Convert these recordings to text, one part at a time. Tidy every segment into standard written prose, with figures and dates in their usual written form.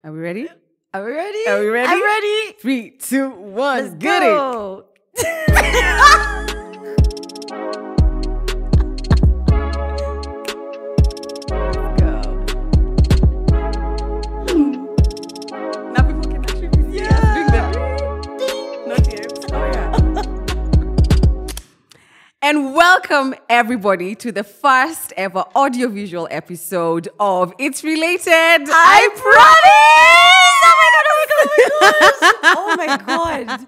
Are we ready? Are we ready? Are we ready? I'm ready. 3, 2, 1, Let's get go. Now people can actually see us doing the not yet. Oh yeah. And welcome everybody to the first ever audiovisual episode of It's Related. I promise. Oh my god.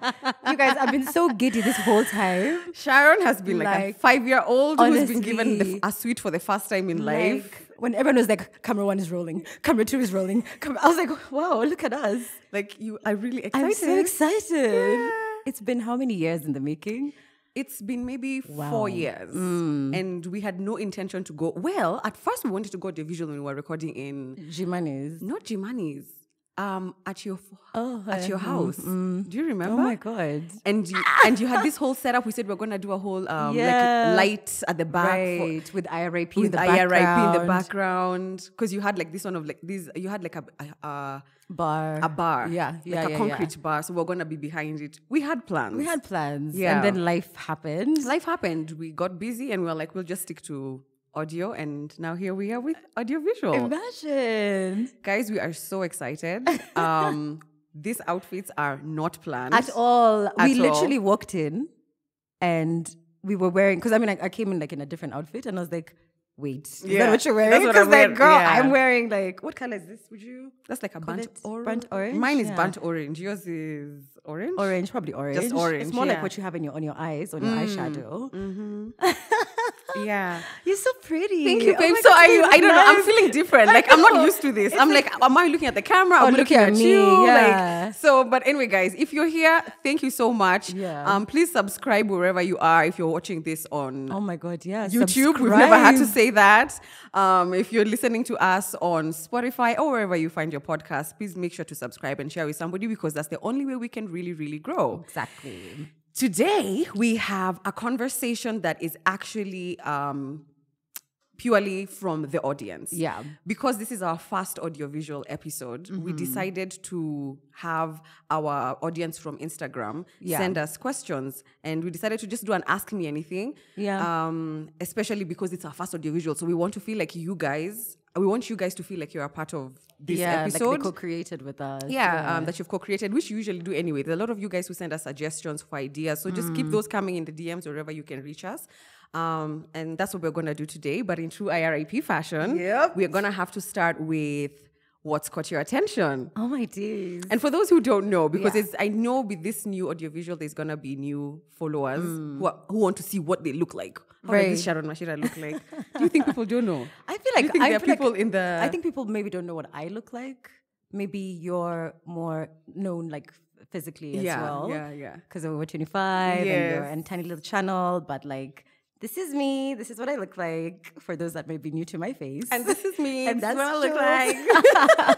You guys, I've been so giddy this whole time. Sharon has been like a 5-year-old who's been given honestly, a sweet for the first time in life. Like, when everyone was like, camera 1 is rolling, camera 2 is rolling. I was like, wow, look at us. Like you are really excited. I'm so excited. Yeah. It's been how many years in the making? It's been maybe 4 years. And we had no intention to go. Well, at first we wanted to go to visual when we were recording in Jimani's. not Jimani's. At your house. Do you remember? Oh my god. And you had this whole setup. We said we're gonna do a whole like light at the back, Right, with IRIP with in the IRIP in the background, because you had like this one of like these. You had like a bar, Yeah, like a concrete bar. So we're gonna be behind it. We had plans. Yeah. And then life happened. Life happened. We got busy, and we were like, we'll just stick to audio. And now here we are with audiovisual. Imagine. Guys, we are so excited. These outfits are not planned At all. We At literally all. walked in and we were wearing, because I mean, I came in like in a different outfit and I was like, wait, is Yeah, that what you're wearing? that's what Because I'm like, wearing, girl, yeah. I'm wearing like, what color is this? Would you? That's like a burnt it orange. burnt orange? Mine is Yeah. burnt orange. Yours is orange. Orange, probably orange. Just orange, It's more like yeah. what you have on your eyes, on your eyeshadow. Yeah. You're so pretty. Thank you, Oh babe. my So God, are you you? look I don't know. I'm nice. feeling different. Like I'm not used to this. I'm like, am I looking at the camera? I'm looking at me, you. yeah. Like so. But anyway, guys, if you're here, thank you so much. Yeah. Please subscribe wherever you are. If you're watching this on Oh my God, yeah. YouTube, we've never had to Subscribe. say that. If you're listening to us on Spotify or wherever you find your podcast, please make sure to subscribe and share with somebody, because that's the only way we can really, really grow. Exactly. Today, we have a conversation that is actually purely from the audience. Yeah. Because this is our first audiovisual episode, we decided to have our audience from Instagram send us questions. And we decided to just do an Ask Me Anything. Yeah. Especially because it's our first audiovisual. So we want to feel like we want you guys to feel like you're a part of this episode. Like they co-created with us. That you've co-created, which you usually do anyway. There's a lot of you guys who send us suggestions for ideas. So just keep those coming in the DMs wherever you can reach us. And that's what we're going to do today. But in true IRIP fashion, we're going to have to start with what's caught your attention. Oh my days. And for those who don't know, because I know with this new audiovisual, there's going to be new followers who want to see what they look like. How does this Sharon Machira look like? Do you think people don't know? I feel like Do you think there are people in the... I think people maybe don't know what I look like. Maybe you're more known like physically as well. Yeah. Because we're 25 and Yes. you're in a tiny little channel, but like this is me. This is what I look like for those that may be new to my face. And this is me. And This is that's what I look like.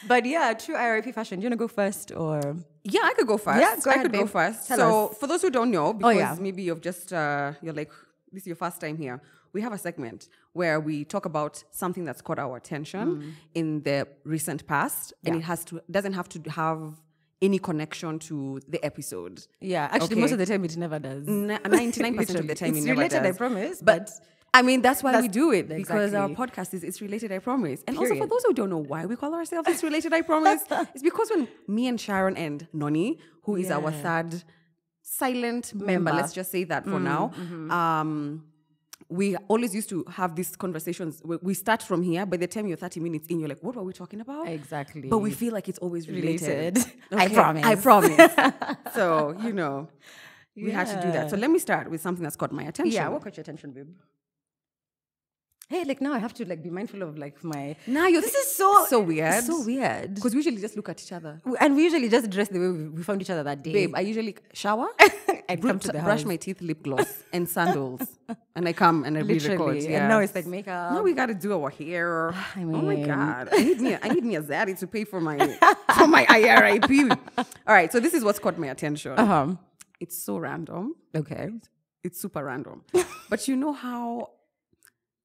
But yeah, true IRP fashion. Do you want to go first or? Yeah, I could go first. Yeah, go I ahead, could go babe. first. Tell So us. for those who don't know, because yeah. maybe you've just, you're like, this is your first time here. We have a segment where we talk about something that's caught our attention in the recent past. And it doesn't have to have any connection to the episode. Yeah, actually Okay. most of the time it never does. 99% of the time it's it never related, does. I promise. But I mean, that's why we do it, because our exactly. podcast is It's Related, I Promise. And also for Period. those who don't know why we call ourselves It's Related, I Promise, it's because when me and Sharon and Noni, who is our third silent member, let's just say that for now, we always used to have these conversations. We start from here. By the time you're 30 minutes in, you're like, what were we talking about? Exactly. But we feel like it's always related. I promise. I promise. So, we had to do that. So let me start with something that's caught my attention. Yeah, what caught your attention, babe? Hey, like now I have to like be mindful of like my. Now this is so weird. It's so weird. Because we usually just look at each other. And we usually just dress the way we found each other that day. Babe, I usually shower, I'd come to the brush house. my teeth, lip gloss, and sandals. And I come and I Literally. re-record. Yeah. And now it's like makeup. Now we gotta do our hair. I Oh my mean- God. I need me a Zaddy to pay for my IRIP. All right, so this is what's caught my attention. It's so random. Okay. It's super random. But you know how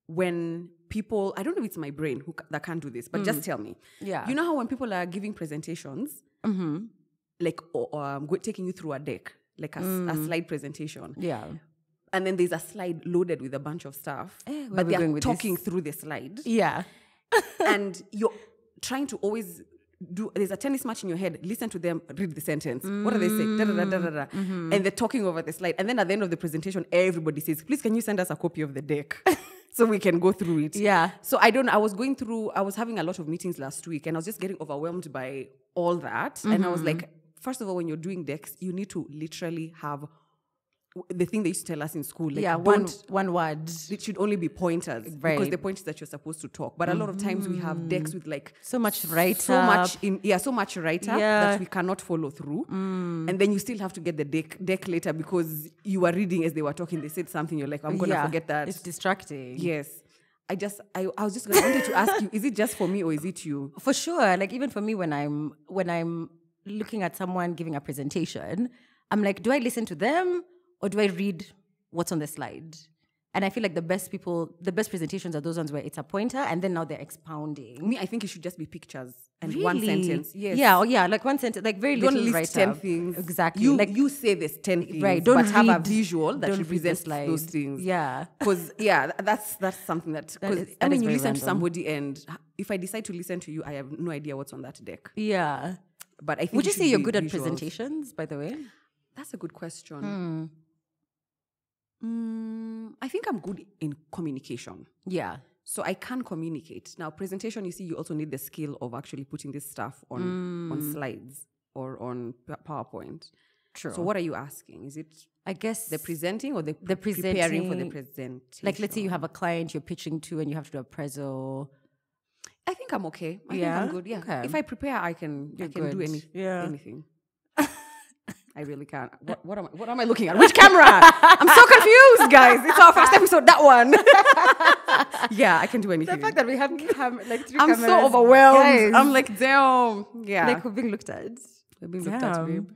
when people, I don't know if it's my brain that can't do this, but just tell me. Yeah. You know how when people are giving presentations, like taking you through a deck, like a slide presentation. Yeah. And then there's a slide loaded with a bunch of stuff, but they're talking through the slide. Yeah. And you're trying to always there's a tennis match in your head, listen to them, read the sentence. What are they saying? Da, da, da, da, da, da. And they're talking over the slide. And then at the end of the presentation, everybody says, please, can you send us a copy of the deck so we can go through it? Yeah. So I was having a lot of meetings last week and I was just getting overwhelmed by all that. And I was like, first of all, when you're doing decks, you need to literally have the thing they used to tell us in school, like one word. It should only be pointers, because the point is that you're supposed to talk. But a lot of times we have decks with like so much write so much that we cannot follow through, and then you still have to get the deck later because you were reading as they were talking. They said something, you're like, I'm gonna forget that. It's distracting. Yes. I wanted to ask you, is it just for me or is it you? For sure. Like even for me, when I'm looking at someone giving a presentation, I'm like, do I listen to them? Or do I read what's on the slide? And I feel like the best presentations are those ones where it's a pointer and then now they're expounding. Me, I think it should just be pictures and really? one sentence. Yes. Yeah, like one sentence, like very little list write 10 up. things. Exactly. You say there's 10 things, right? But have a visual that represents those things. Yeah. Because that's something that. I mean, you listen to somebody, and if I decide to listen to you, I have no idea what's on that deck. Yeah. But I think. Would you say you're good at presentations, by the way? That's a good question. I think I'm good in communication. Yeah. So I can communicate. Now, presentation, you see, you also need the skill of actually putting this stuff on slides or on PowerPoint. True. So what are you asking? Is it, I guess, the presenting or the presenting, preparing for the presentation? Like, let's say you have a client you're pitching to and you have to do a prezo. I think I'm okay. I think I'm good. Yeah. Okay. If I prepare, I can do anything. I really can't. What am I looking at? Which camera? I'm so confused, guys. It's our first episode, that one. Yeah, I can do anything. The fact that we have like 3 I'm cameras. so overwhelmed. Guys. I'm like, damn. Yeah. Like we're being looked at. We're being looked at, babe.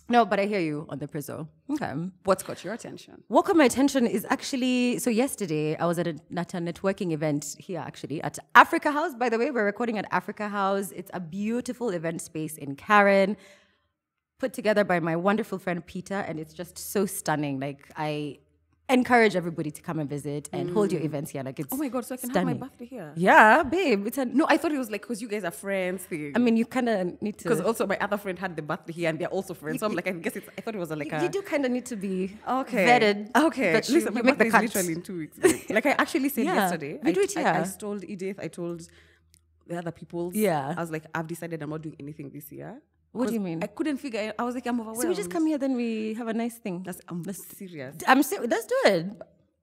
No, but I hear you on the prezzo. Okay. What's got your attention? What caught my attention is actually, so yesterday I was at a networking event here actually at Afrika House. By the way, we're recording at Afrika House. It's a beautiful event space in Karen, put together by my wonderful friend Peter, and it's just so stunning. Like, I encourage everybody to come and visit and hold your events here. Like, it's oh my god, so I can stunning. have my birthday here. Yeah, babe. No, I thought it was like because you guys are friends thing. I mean, you kind of need to, because also my other friend had the birthday here and they're also friends. So I'm like, I guess I thought it was like you do kind of need to be vetted. Okay, that listen, my you make the birthday cut. is literally in 2 weeks. Babe. Like I actually said yesterday. We do it here. I told Edith. I told the other people. Yeah. I was like, I've decided I'm not doing anything this year. What do you mean? I couldn't figure it. I was like, I'm overwhelmed. So we just come here, then we have a nice thing. I'm serious. Let's do it.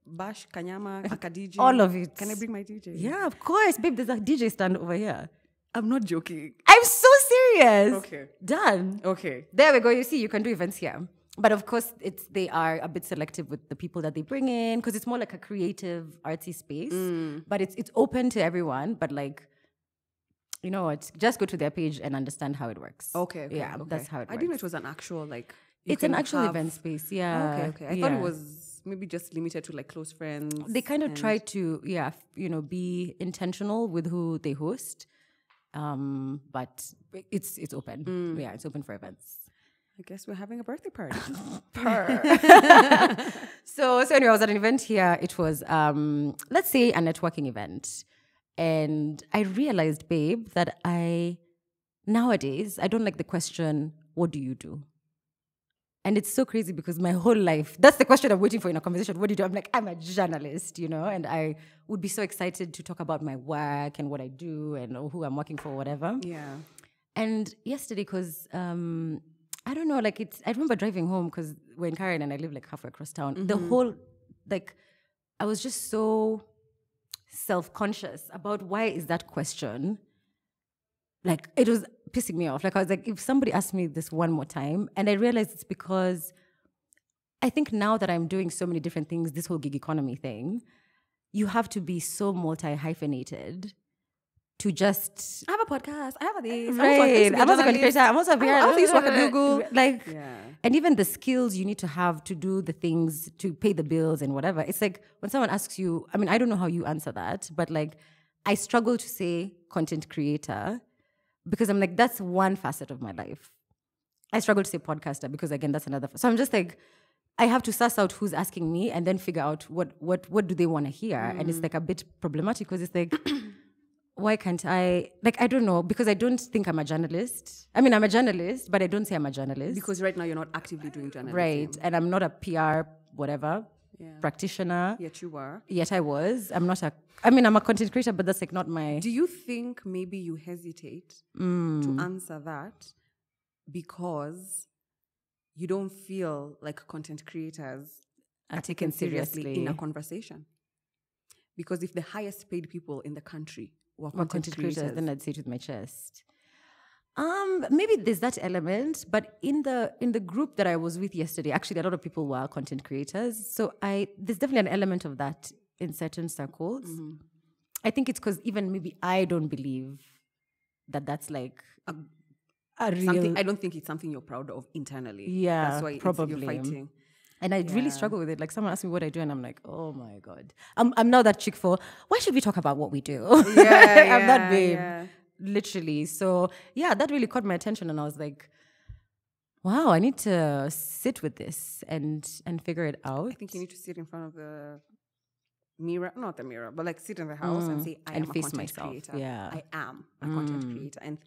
Bash, Kanyama, Akadiji. All of it. Can I bring my DJ? Yeah, of course. Babe, there's a DJ stand over here. I'm not joking. I'm so serious. Okay. Done. Okay. There we go. You see, you can do events here. But of course, they are a bit selective with the people that they bring in because it's more like a creative, artsy space. But it's open to everyone. But like, you know what? Just go to their page and understand how it works. Okay. Yeah, that's how it works. I didn't know it was an actual like. It's an actual event space. Yeah. Okay. I thought it was maybe just limited to like close friends. They kind of try to, be intentional with who they host. But it's open. Yeah, it's open for events. I guess we're having a birthday party. So anyway, I was at an event here. It was, let's say, a networking event. And I realized, babe, that nowadays, I don't like the question, what do you do? And it's so crazy because my whole life, that's the question I'm waiting for in a conversation. What do you do? I'm like, I'm a journalist, and I would be so excited to talk about my work and what I do and who I'm working for, whatever. Yeah. And yesterday, because I don't know, like I remember driving home because we're in Karen and I live like halfway across town. Mm-hmm. The whole, like, I was just so self-conscious about why is that question. Like, it was pissing me off. Like, I was like, if somebody asked me this one more time, and I realized it's because I think now that I'm doing so many different things, this whole gig economy thing, you have to be so multi-hyphenated to just I have a podcast. I have this. right. I'm also a content creator. I'm also a PR. I also used to work at Google. Like, and even the skills you need to have to do the things to pay the bills and whatever. It's like when someone asks you, I mean, I don't know how you answer that, but like, I struggle to say content creator because I'm like, that's one facet of my life. I struggle to say podcaster because again, that's another. So I'm just like, I have to suss out who's asking me and then figure out what do they want to hear. And it's like a bit problematic because it's like, why can't I, like, I don't know, because I don't think I'm a journalist. I mean, I'm a journalist, but I don't say I'm a journalist. Because right now you're not actively doing journalism. Right. And I'm not a PR, whatever, practitioner. Yet you were. Yet I was. I'm a content creator, but that's like not my... Do you think maybe you hesitate to answer that because you don't feel like content creators are taken seriously in a conversation? Because if the highest paid people in the country were content creators, then I'd say it with my chest. Maybe there's that element, but in the group that I was with yesterday, actually a lot of people were content creators. So there's definitely an element of that in certain circles. I think it's because even maybe I don't believe that that's like a real... I don't think it's something you're proud of internally. Yeah, that's why probably. you're fighting. And I really struggle with it. Like someone asks me what I do, and I'm like, oh my God. I'm now that chick for, why should we talk about what we do? I'm that babe. Yeah. Literally. So yeah, that really caught my attention, and I was like, wow, I need to sit with this and figure it out. I think you need to sit in front of the mirror, not the mirror, but like sit in the house and say, I am a content creator. Yeah. I am a content creator. And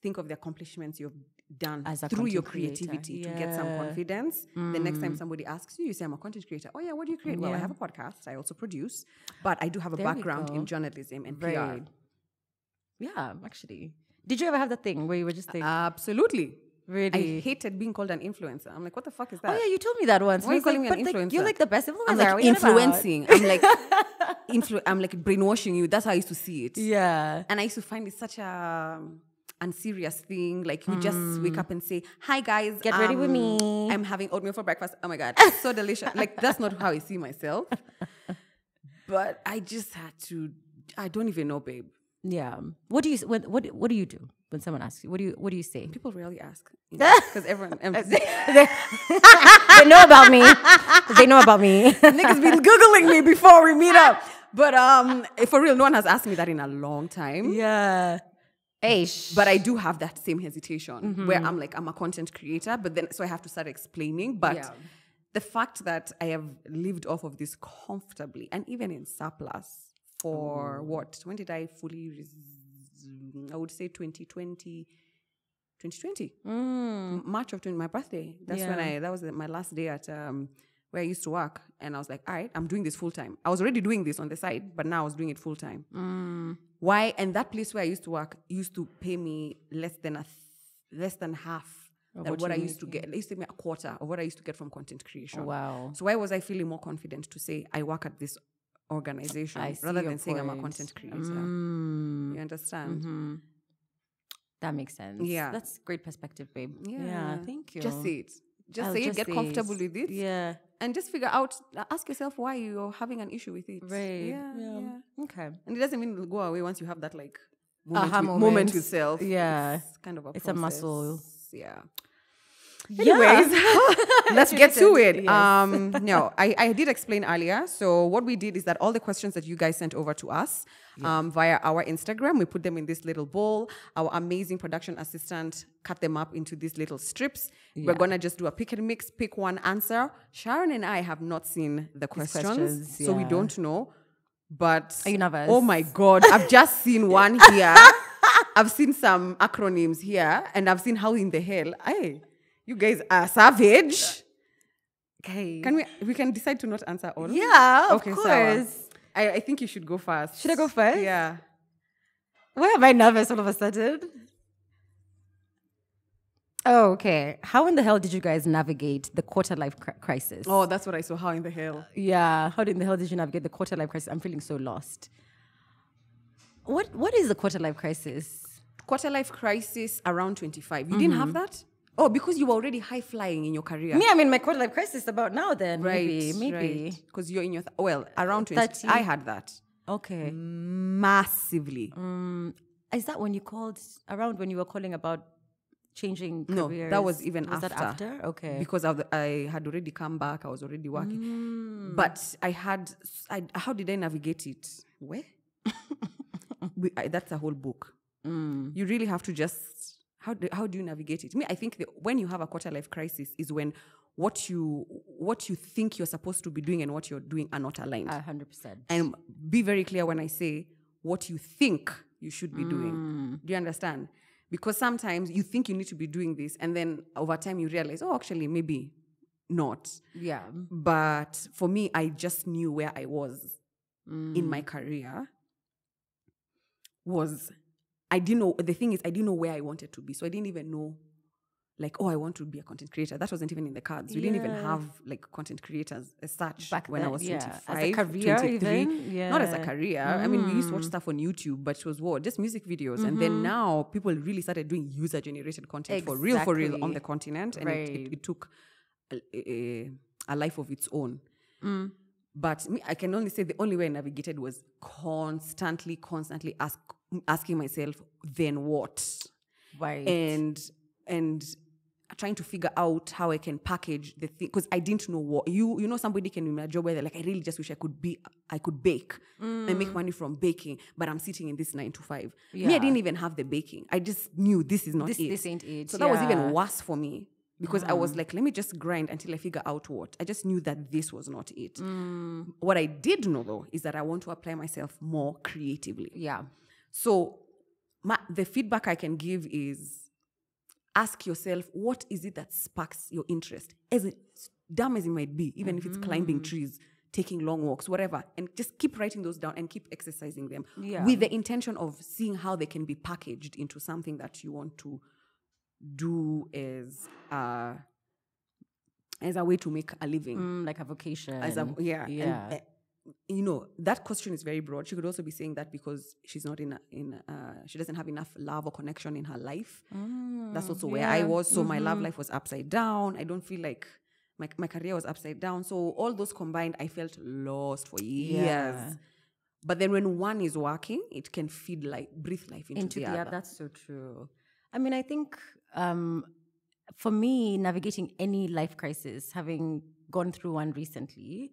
think of the accomplishments you've done as a through your creator. creativity to get some confidence. The next time somebody asks you, you say, I'm a content creator. Oh yeah, what do you create? Well, I have a podcast. I also produce, but I do have a background in journalism and PR. Yeah, actually. Did you ever have that thing where you were just like... Absolutely. Really? I hated being called an influencer. I'm like, what the fuck is that? Oh yeah, you told me that once. Why are you calling me an influencer? Like, you're like the best influencer. I'm like influencing. I'm like, I'm like brainwashing you. That's how I used to see it. Yeah. And I used to find it such a unserious thing. Like you just wake up and say, hi guys. Get ready with me. I'm having oatmeal for breakfast. Oh my God. So delicious. Like that's not how I see myself. But I just had to, I don't even know, babe. Yeah. What do you do when someone asks you? What do you say? People rarely ask. Because everyone... they know about me. They know about me. Niggas been Googling me before we meet up. But for real, no one has asked me that in a long time. Yeah. Eish. But I do have that same hesitation where I'm like, I'm a content creator, but then so I have to start explaining. But the fact that I have lived off of this comfortably and even in surplus for what? When did I fully I would say 2020. March of 20, my birthday. That's when that was my last day at where I used to work. And I was like, all right, I'm doing this full time. I was already doing this on the side, but now I was doing it full time. Why? And that place where I used to work used to pay me less than half of what I used to get. They used to pay me a quarter of what I used to get from content creation. Oh, wow. So why was I feeling more confident to say I work at this organization rather than saying I'm a content creator? You understand? That makes sense. Yeah. That's great perspective, babe. Yeah, thank you. Just say it. Just say it, get comfortable with it. Yeah. And just figure out, ask yourself why you're having an issue with it. Right. Yeah. Okay. And it doesn't mean it'll go away once you have that like moment with self. Yeah. It's kind of a process. It's a muscle. Yeah. Anyways, let's get to it. Yes. No, I did explain earlier. So what we did is that all the questions that you guys sent over to us via our Instagram, we put them in this little bowl. Our amazing production assistant cut them up into these little strips. We're going to just do a pick and mix, pick one answer. Sharon and I have not seen the questions so we don't know. But are you nervous? Oh my God, I've just seen one here. I've seen some acronyms here, and I've seen how in the hell. You guys are savage. Okay. We can decide to not answer all? Yeah, of course. I think you should go first. Should I go first? Yeah. Why am I nervous all of a sudden? Oh, okay. How in the hell did you guys navigate the quarter-life crisis? Oh, that's what I saw. How in the hell? Yeah. How in the hell did you navigate the quarter-life crisis? I'm feeling so lost. What is the quarter-life crisis? Quarter-life crisis around 25. You didn't have that? Oh, because you were already high-flying in your career. Me, I'm in my quarter-life crisis about now then. Right, maybe. Because you're in your... around 20. 30. I had that. Okay. Massively. Is that when you called around when you were calling about changing careers? No, that was even was after. That after? Okay. Because I had already come back. I was already working. But how did I navigate it? Where? That's a whole book. You really have to just, how do you navigate it? I think when you have a quarter life crisis is when what you think you're supposed to be doing and what you're doing are not aligned. 100%. And be very clear when I say what you think you should be doing. Do you understand? Because sometimes you think you need to be doing this, and then over time you realize, oh, actually, maybe not. Yeah. But for me, I just knew where I was in my career. I didn't know, the thing is, I didn't know where I wanted to be. So I didn't even know, like, oh, I want to be a content creator. That wasn't even in the cards. We didn't even have, like, content creators as such back when then, I was 25, as a career 23. even? Yeah. Not as a career. I mean, we used to watch stuff on YouTube, but it was just music videos. And then now people really started doing user-generated content for real on the continent. And it took a life of its own. But I can only say the only way I navigated was constantly asking myself, then what? Right. And trying to figure out how I can package the thing, because I didn't know what you know. Somebody can be in a job where they're like, I really just wish I could bake and make money from baking, but I'm sitting in this 9 to 5. Me, I didn't even have the baking. I just knew this is not it. This ain't it. So that was even worse for me. Because I was like, let me just grind until I figure out what. I just knew that this was not it. What I did know, though, is that I want to apply myself more creatively. Yeah. So the feedback I can give is ask yourself, what is it that sparks your interest? As dumb as it might be, even if it's climbing trees, taking long walks, whatever. And just keep writing those down and keep exercising them with the intention of seeing how they can be packaged into something that you want to do as a way to make a living, like a vocation. And, that question is very broad. She could also be saying that because she's not she doesn't have enough love or connection in her life. That's also where I was. So my love life was upside down. I don't feel like my career was upside down. So all those combined, I felt lost for years. Yeah. But then when one is working, it can breathe life into the other. That's so true. I mean, I think for me, navigating any life crisis, having gone through one recently,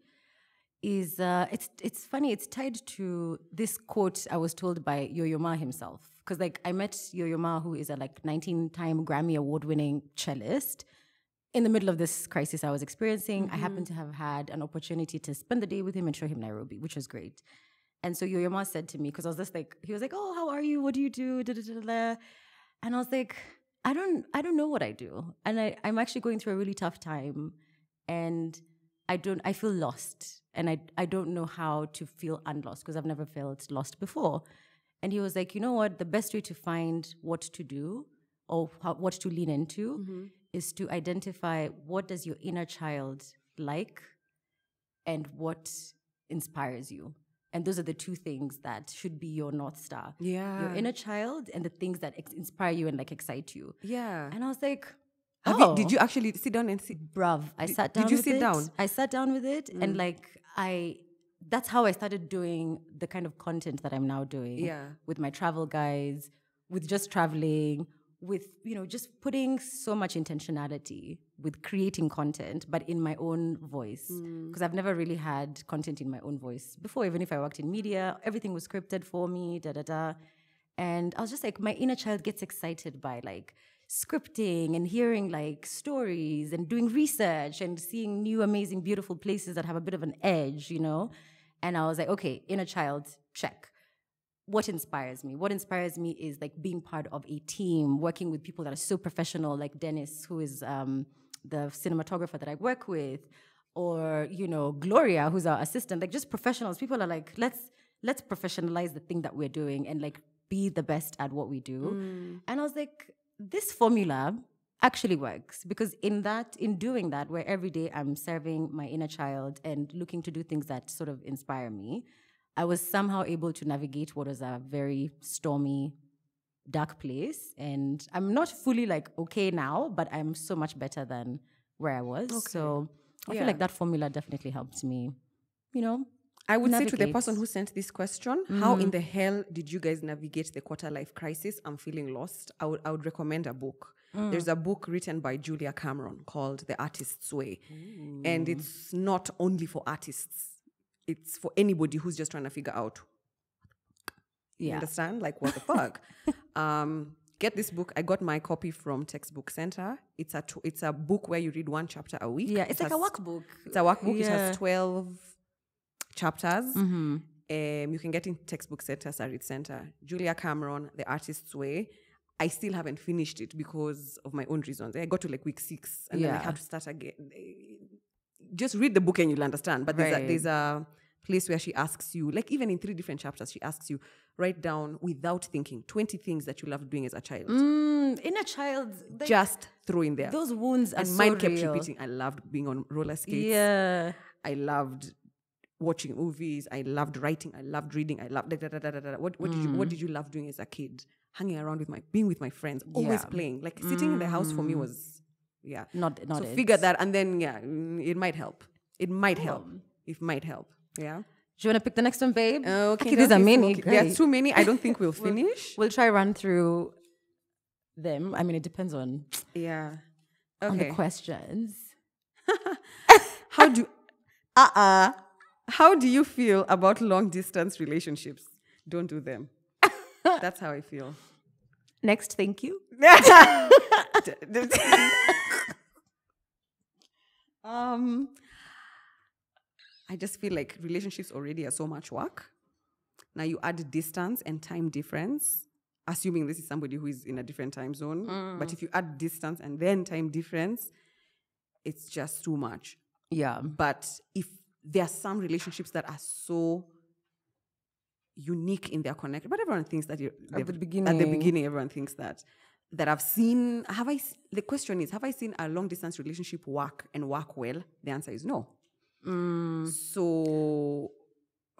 is it's funny. It's tied to this quote I was told by Yo-Yo Ma himself. Because I met Yo-Yo Ma, who is a 19-time Grammy award-winning cellist. In the middle of this crisis I was experiencing, I happened to have had an opportunity to spend the day with him and show him Nairobi, which was great. And so Yo-Yo Ma said to me, because I was just he was like, oh, how are you? What do you do? Da, da, da, da. And I was like, I don't know what I do. And I'm actually going through a really tough time. And I feel lost. And I don't know how to feel unlost because I've never felt lost before. And he was like, you know what? The best way to find what to do or what to lean into is to identify what does your inner child like and what inspires you. And those are the two things that should be your North Star. Yeah. Your inner child and the things that inspire you and excite you. Yeah. And I was like, did you actually sit down and see? Bruv, I sat down with it. Did you sit down? I sat down with it and that's how I started doing the kind of content that I'm now doing. Yeah. With my travel guides, with just traveling, with, just putting so much intentionality with creating content, but in my own voice. Because I've never really had content in my own voice before. Even if I worked in media, everything was scripted for me, And I was just my inner child gets excited by scripting and hearing stories and doing research and seeing new, amazing, beautiful places that have a bit of an edge, And I was like, okay, inner child, check. What inspires me? What inspires me is being part of a team, working with people that are so professional, like Dennis, who is the cinematographer that I work with, or Gloria, who's our assistant. Just professionals. People are let's professionalize the thing that we're doing and be the best at what we do. And I was like, this formula actually works because in doing that, where every day I'm serving my inner child and looking to do things that sort of inspire me, I was somehow able to navigate what was a very stormy, dark place. And I'm not fully okay now, but I'm so much better than where I was. Okay. So I feel that formula definitely helped me, I would say to the navigate. person who sent this question, how in the hell did you guys navigate the quarter life crisis? I'm feeling lost. I would recommend a book. There's a book written by Julia Cameron called The Artist's Way. And it's not only for artists. It's for anybody who's just trying to figure out. You understand? Like, what the fuck? Get this book. I got my copy from Textbook Center. It's a book where you read one chapter a week. Yeah, it's like a workbook. It's a workbook. Yeah. It has 12 chapters. You can get in Textbook Center, Sarit Center. Julia Cameron, The Artist's Way. I still haven't finished it because of my own reasons. I got to like week 6 and then I had to start again. Just read the book and you'll understand. But there's a place where she asks you, like even in 3 different chapters, she asks you, write down without thinking 20 things that you loved doing as a child. In a child, like, just throw in there. those wounds are and so mine kept real. repeating. I loved being on roller skates. Yeah. I loved watching movies. I loved writing. I loved reading. I loved What did you love doing as a kid? Hanging around being with my friends, always playing. Like sitting in the house for me was not so it. figure that, and then it might help. It might help. It might help. Yeah. Do you want to pick the next one, babe? Okay. Actually, these are many. There's too many. I don't think we'll finish. We'll try run through them. I mean, it depends on on the questions. How do you feel about long distance relationships? Don't do them. That's how I feel. Next, thank you. I just feel like relationships already are so much work. Now you add distance and time difference, assuming this is somebody who is in a different time zone. But if you add distance and then time difference, it's just too much. Yeah. But if there are some relationships that are so unique in their connection, but everyone thinks that at the beginning, everyone thinks that I've seen. The question is, have I seen a long distance relationship work and work well? The answer is no. So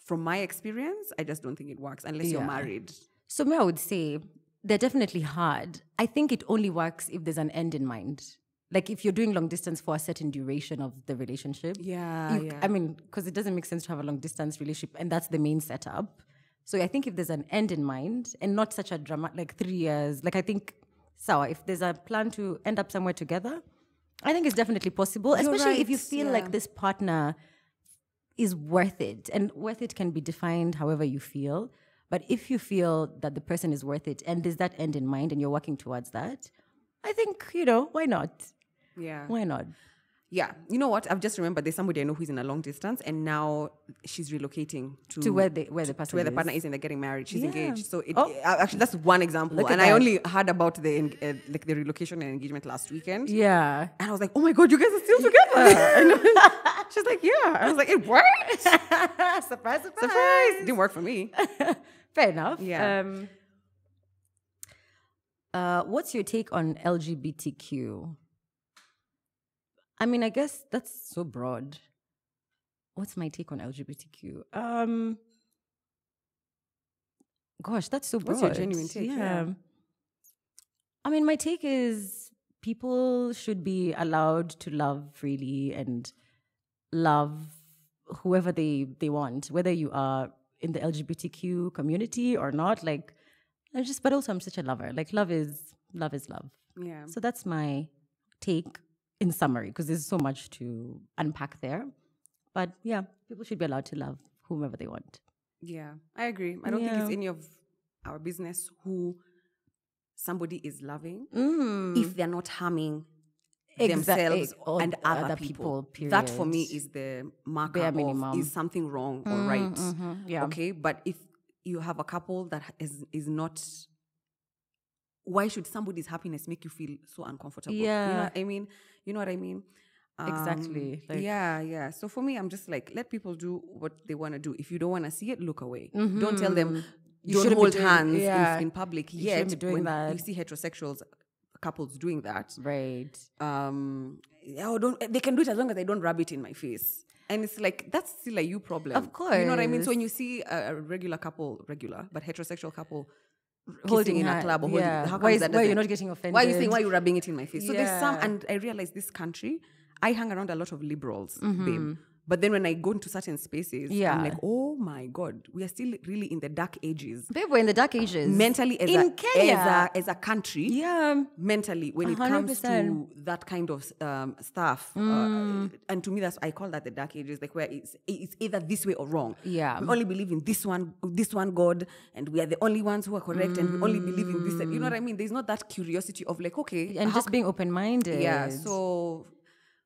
from my experience, I just don't think it works unless you're married. So me, I would say they're definitely hard. I think it only works if there's an end in mind. Like if you're doing long distance for a certain duration of the relationship. I mean, because it doesn't make sense to have a long distance relationship and that's the main setup. So I think if there's an end in mind and not such a drama, like 3 years, like I think, if there's a plan to end up somewhere together, I think it's definitely possible, especially if you feel like this partner is worth it. And worth it can be defined however you feel. But if you feel that the person is worth it and there's that end in mind and you're working towards that, I think, why not? Yeah. Why not? Yeah. You know what? I've just remembered there's somebody I know who's in a long distance and now she's relocating to where the partner is and they're getting married. She's engaged. So actually that's one example. And I only heard about the relocation and engagement last weekend. Yeah. And I was like, oh my God, you guys are still together. She's like, yeah. I was like, it worked. Surprise. Didn't work for me. Fair enough. Yeah. What's your take on LGBTQ? I mean, I guess that's so broad. What's my take on LGBTQ? Gosh, that's so broad. What's your genuine take? Yeah. I mean, my take is people should be allowed to love freely and love whoever they want, whether you are in the LGBTQ community or not. But also I'm such a lover. Like love is love. Yeah. So that's my take in summary, because there's so much to unpack there. But yeah, people should be allowed to love whomever they want. Yeah, I agree. I don't think it's any of our business who somebody is loving if they're not harming themselves and other people. Period. That for me is the marker of is something wrong or right. Yeah. Okay, but if you have a couple that is not, why should somebody's happiness make you feel so uncomfortable? Yeah. You know what I mean? Exactly. Yeah. So for me, I'm just like, let people do what they want to do. If you don't want to see it, look away. Don't tell them, don't hold hands in public. Yet, when you see heterosexuals couples doing that, right? They can do it as long as they don't rub it in my face. And it's like, that's still a you problem. Of course. You know what I mean? So when you see a but heterosexual couple holding in a club or holding, how come why you're not getting offended? Why are you saying, why are you rubbing it in my face? So there's some, and I realize this country, I hang around a lot of liberals, babe. But then when I go into certain spaces, Yeah. I'm like, oh my God, we are still really in the dark ages. Babe, we're in the dark ages. Mentally, In Kenya. as a country, Yeah. mentally, when it comes 100%. to that kind of stuff, and to me, I call that the dark ages, like where it's either this way or wrong. Yeah. We only believe in this one God, and we are the only ones who are correct, and we only believe in this. You know what I mean? There's not that curiosity of like, okay, And just being open-minded. yeah. So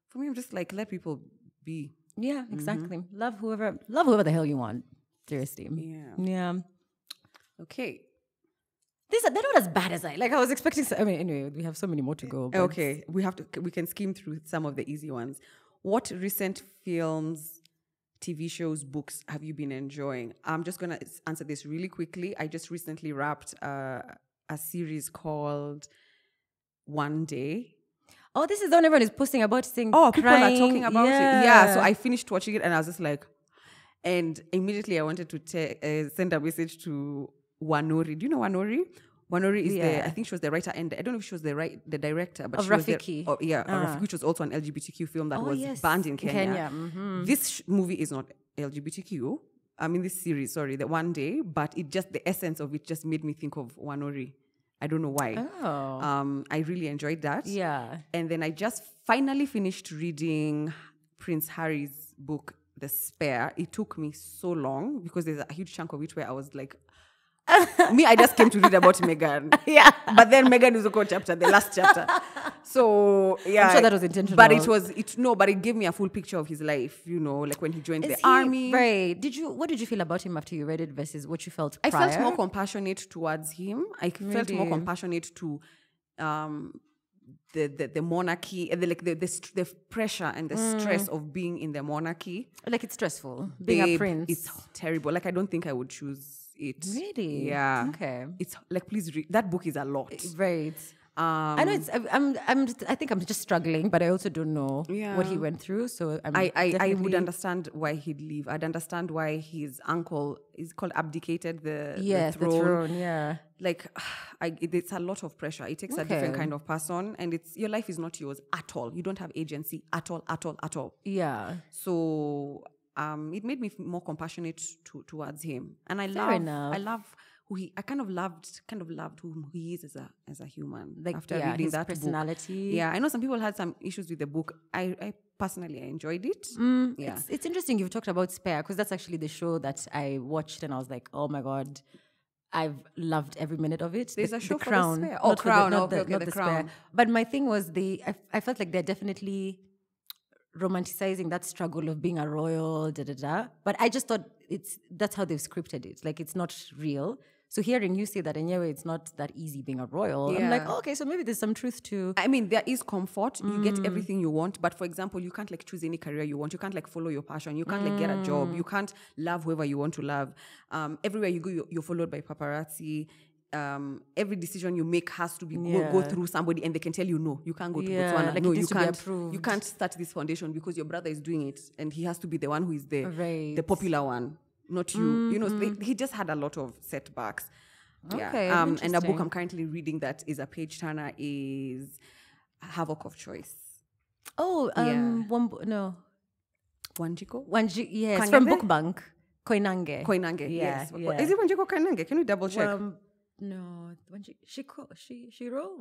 for me, I'm just like, let people be. Yeah, exactly. Love whoever the hell you want. Seriously. Yeah. Yeah. Okay. They're not as bad as I was expecting. I mean, anyway, we have so many more to go. But Okay, we can skim through some of the easy ones. What recent films, TV shows, books have you been enjoying? I'm just gonna answer this really quickly. I just recently wrapped a series called One Day. Oh, this is the one everyone is posting about, saying, Oh, people crying. are talking about it. Yeah, so I finished watching it and I was just like, and immediately I wanted to send a message to Wanori. Do you know Wanori? Wanori is I think she was the writer, and I don't know if she was the director, but Of she was Rafiki. Rafiki, which was also an LGBTQ film that was banned in Kenya. This movie is not LGBTQ. I mean, this series, sorry, the One Day, but the essence of it just made me think of Wanori. I don't know why. Oh. I really enjoyed that. Yeah. And then I just finally finished reading Prince Harry's book, The Spare. It took me so long because there's a huge chunk of it where I was like, I just came to read about Meghan. Yeah. But then Meghan is the last chapter. So, yeah. I'm sure that was intentional. But but it gave me a full picture of his life, like when he joined the army. Right. What did you feel about him after you read it versus what you felt prior? I felt more compassionate towards him. I felt more compassionate to the monarchy, and the pressure and the stress of being in the monarchy. Like, it's stressful being a prince. It's terrible. Like, I don't think I would choose it. Really? Yeah. Okay. It's like, please read. That book is a lot. Right. I know I think I'm just struggling, but I also don't know what he went through. So I would understand why he'd leave. I'd understand why his uncle is called abdicated the throne. Yeah. Like, it's a lot of pressure. It takes a different kind of person, and your life is not yours at all. You don't have agency at all. Yeah. So it made me more compassionate towards him, and I love who I kind of loved who he is as a human. Like, after reading his that personality. book. Yeah, I know some people had some issues with the book. I personally enjoyed it. Yeah, it's interesting you've talked about Spare, because that's actually the show that I watched and I was like, oh my God, I've loved every minute of it. There's a show the for Crown. The Spare. Oh, Crown. Not the Crown. Spare. But my thing was I felt like they're definitely romanticizing that struggle of being a royal, But I just thought that's how they've scripted it. Like, it's not real. So hearing you say that, anyway, it's not that easy being a royal. Yeah. I'm like, okay, so maybe there's some truth to. I mean, there is comfort. You get everything you want. But for example, you can't choose any career you want. You can't follow your passion. You can't get a job. You can't love whoever you want to love. Everywhere you go, you're followed by paparazzi. Every decision you make has to be go through somebody, and they can tell you no, you can't go to Botswana. Like, no, it needs you to be can't. approved. You can't start this foundation because your brother is doing it, and he has to be the one who is the popular one, not you. He just had a lot of setbacks. Okay, yeah. And a book I'm currently reading that is a page turner is Havoc of Choice. Oh, no. Wanjiko? Yes, Kanyebe? from Book Bank. Koinange. Yes. Yeah. Is it Wanjiko Koinange? Can you double check? No, Wanjiro?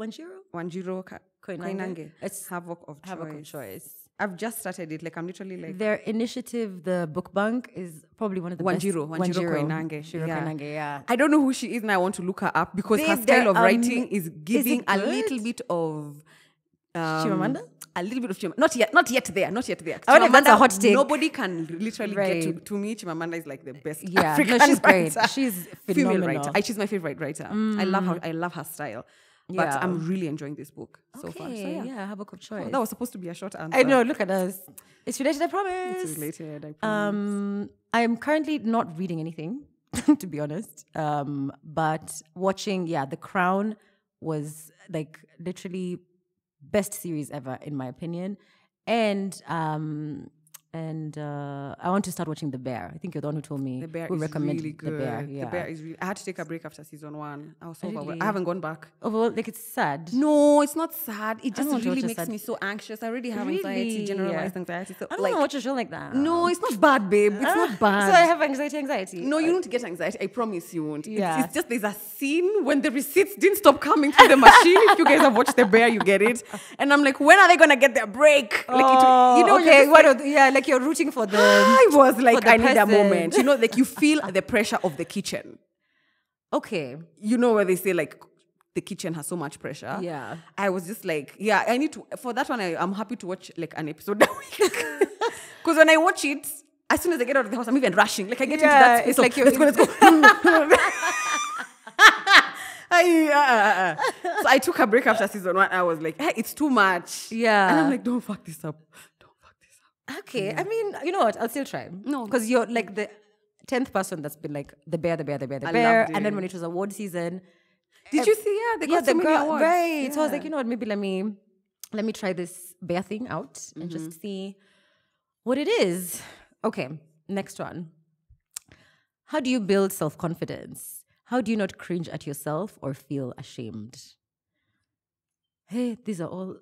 Wanjiro Koinange. It's Havoc of Choice. I've just started it. Like, I'm literally their initiative, the Book Bank, is probably one of the best. Wanjiro Koinange. Koinange, yeah. I don't know who she is, and I want to look her up because her style of writing is giving a little bit of Chimamanda? A little bit of Chimamanda. Not yet there. I wonder if that's a hot take. Nobody can literally get to me. Chimamanda is like the best African she's writer. Great. She's phenomenal. Female writer. She's my favorite writer. I love her style. But I'm really enjoying this book so far. So yeah, Havoc of Choice. Oh, that was supposed to be a short answer. I know, look at us. It's related, I promise. It's related, I promise. I am currently not reading anything, to be honest. But watching, The Crown was like literally best series ever, in my opinion. And And I want to start watching The Bear. I think you're the one who told me. The Bear who is recommended really good. The Bear. Yeah. The Bear is really... I had to take a break after season 1. I was so Really? overwhelmed. I haven't gone back. Oh, well, like it's sad. No, it's not sad. It just want to really watch a makes sad- me so anxious. I already have Really? anxiety, generalized anxiety. So, I don't want to watch a show like that. no, it's not bad, babe. It's not bad. So I have anxiety. No, you won't get anxiety. I promise you won't. Yeah. It's just there's a scene when the receipts didn't stop coming through the machine. If you guys have watched The Bear, you get it. And I'm like, when are they gonna get their break? Like, Oh, you know, okay. you're just Yeah, like you're rooting for the... I was like, the I need a person. moment. You know, like you feel the pressure of the kitchen. Okay. You know where they say like the kitchen has so much pressure. Yeah. I was just like, yeah, I need to, for that one, I'm happy to watch like an episode a week. Because when I watch it, as soon as I get out of the house, I'm even rushing. Like I get into that space it's like let's go. So I took a break after season 1. I was like, hey, it's too much. Yeah. And I'm like, don't fuck this up. Okay. I mean, you know what? I'll still try. No. Because you're like the 10th person that's been like the bear. I And loved then it. when it was award season... Did you see? Yeah, they got so many awards. Right. Yeah. So I was like, you know what? Maybe let me try this bear thing out and just see what it is. Okay. Next one. How do you build self-confidence? How do you not cringe at yourself or feel ashamed? Hey, these are all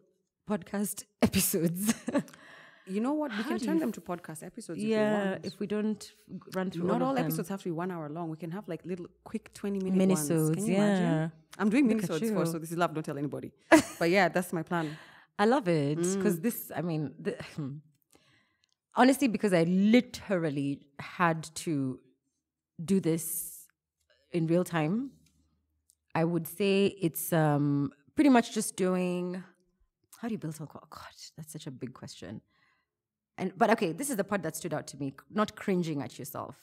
podcast episodes. You know what? We can turn them to podcast episodes if we want. if we don't run through Not all of them. episodes have to be 1 hour long. We can have like little quick 20-minute ones. Minisodes, Can you yeah. imagine? I'm doing Look at minisodes you. for, so this is love, don't tell anybody. But yeah, that's my plan. I love it because this, I mean, honestly, because I literally had to do this in real time, I would say it's pretty much just doing, how do you build self-confidence? Oh God, that's such a big question. But okay, this is the part that stood out to me, not cringing at yourself.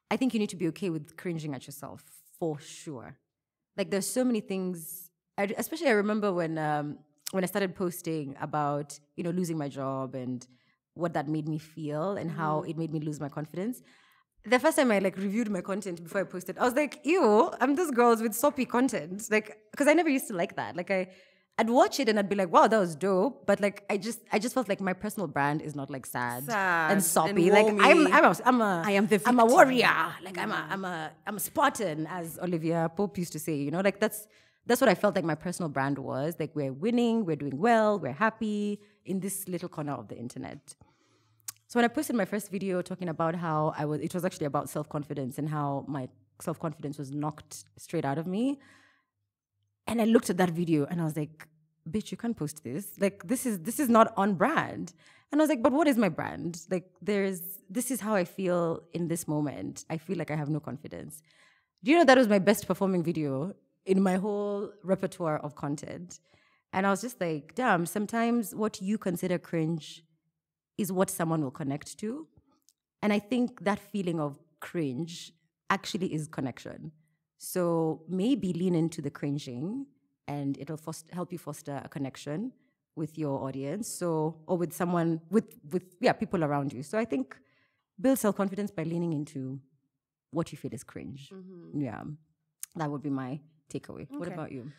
I think you need to be okay with cringing at yourself, for sure. Like there's so many things, especially I remember when I started posting about, you know, losing my job and what that made me feel and how it made me lose my confidence. The first time I like reviewed my content before I posted, I was like, ew, I'm those girls with soppy content. Like, because I never used to like that. Like I'd watch it and I'd be like, wow, that was dope. But like, I just felt like my personal brand is not like sad and soppy. And like I am the I'm a victim. warrior. Like I'm a Spartan, as Olivia Pope used to say. You know, like that's what I felt like my personal brand was. Like we're winning, we're doing well, we're happy in this little corner of the internet. So when I posted my first video talking about how it was actually about self-confidence and how my self-confidence was knocked straight out of me. And I looked at that video and I was like, bitch, you can't post this. Like, this is not on brand. And I was like, but what is my brand? Like, this is how I feel in this moment. I feel like I have no confidence. Do you know that was my best performing video in my whole repertoire of content? And I was just like, damn, sometimes what you consider cringe is what someone will connect to. And I think that feeling of cringe actually is connection. So maybe lean into the cringing and it'll help you foster a connection with your audience. Or with someone, with people around you. So I think build self-confidence by leaning into what you feel is cringe. Mm-hmm. Yeah, that would be my takeaway. Okay. What about you?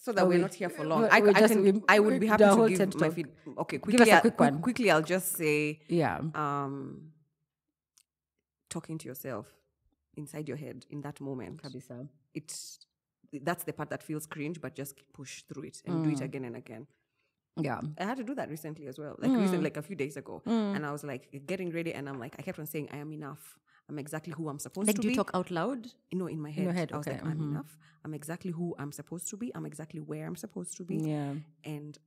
So that we're not here for long. I would be happy to give my feedback. Okay, quickly. Give us a quick one. Quickly, I'll just say, yeah, talking to yourself inside your head in that moment. Kabisa. That's the part that feels cringe, but just push through it and do it again and again. Yeah, I had to do that recently as well. Like a few days ago, and I was like getting ready, and I'm like, I kept on saying, I am enough. I'm exactly who I'm supposed to be. Like, do you talk out loud? No, in my head. In your head, I was okay. like, I'm enough. I'm exactly who I'm supposed to be. I'm exactly where I'm supposed to be. Yeah. And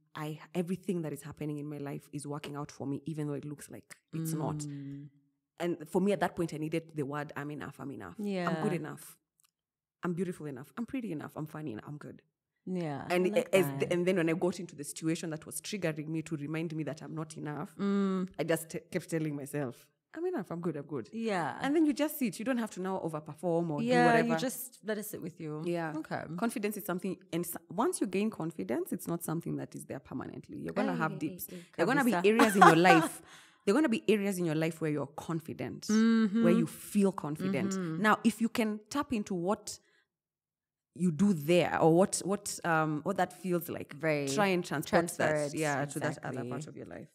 everything that is happening in my life is working out for me, even though it looks like it's not. And for me, at that point, I needed the word, I'm enough, I'm enough. Yeah. I'm good enough. I'm beautiful enough. I'm pretty enough. I'm funny enough. I'm good. Yeah. And and then when I got into the situation that was triggering me to remind me that I'm not enough, I just kept telling myself, I'm enough, I'm good, I'm good. Yeah. And then you just see it. You don't have to now overperform or do whatever. Yeah, you just let it sit with you. Yeah. Okay. Confidence is something, and once you gain confidence, it's not something that is there permanently. You're going to have dips. There are going to be areas in your life. There are going to be areas in your life where you're confident, where you feel confident. Now, if you can tap into what you do there or what that feels like, try and transport that, to that other part of your life.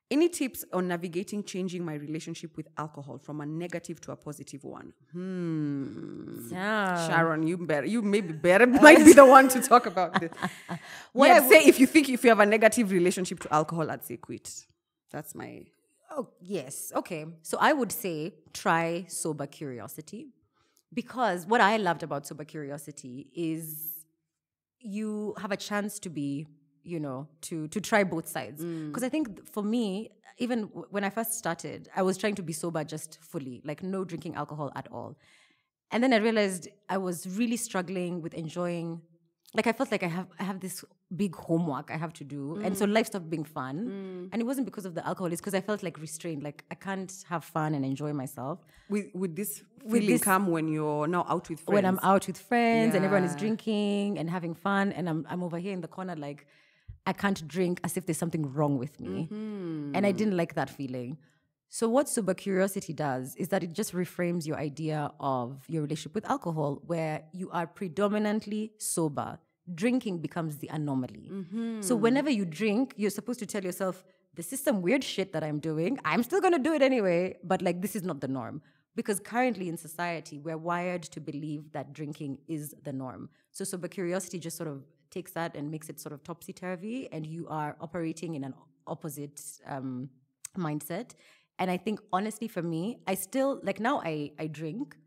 Any tips on navigating changing my relationship with alcohol from a negative to a positive one? Sharon, you maybe might be the one to talk about this. What I'd say if you have a negative relationship to alcohol, I'd say quit. That's my... Oh, yes. Okay. So I would say try sober curiosity, because what I loved about sober curiosity is you have a chance to be, to try both sides. Because I think for me, even when I first started, I was trying to be sober just fully, like no drinking alcohol at all. And then I realized I was really struggling with enjoying, like I felt like I have this big homework I have to do. And so life stopped being fun. And it wasn't because of the alcohol, it's because I felt like restrained, like I can't have fun and enjoy myself. Would this feeling come when you're now out with friends? When I'm out with friends and everyone is drinking and having fun, and I'm over here in the corner like, I can't drink, as if there's something wrong with me. And I didn't like that feeling. So what sober curiosity does is that it just reframes your idea of your relationship with alcohol, where you are predominantly sober. Drinking becomes the anomaly. So whenever you drink, you're supposed to tell yourself, this is some weird shit that I'm doing. I'm still going to do it anyway, but like this is not the norm. Because currently in society, we're wired to believe that drinking is the norm. So sober curiosity just sort of takes that and makes it sort of topsy-turvy, and you are operating in an opposite mindset. And I think, honestly, for me, I still, like now I drink.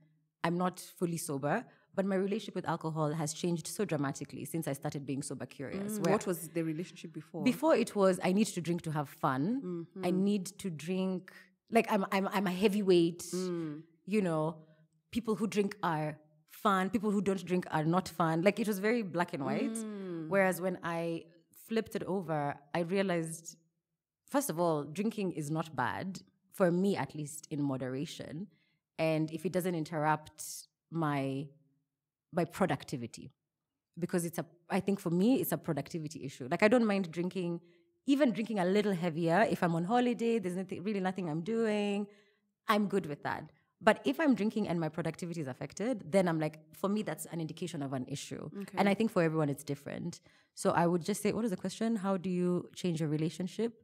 I'm not fully sober, but my relationship with alcohol has changed so dramatically since I started being sober curious. What was the relationship before? Before it was, I need to drink to have fun. I need to drink, like I'm a heavyweight, people who drink are fun, people who don't drink are not fun. Like it was very black and white. Whereas when I flipped it over, I realized, first of all, drinking is not bad, for me at least, in moderation. And if it doesn't interrupt my productivity, because I think for me, it's a productivity issue. Like I don't mind drinking, even drinking a little heavier. If I'm on holiday, there's really nothing I'm doing, I'm good with that. But if I'm drinking and my productivity is affected, then I'm like, for me, that's an indication of an issue. Okay. And I think for everyone, it's different. So I would just say, what is the question? How do you change your relationship?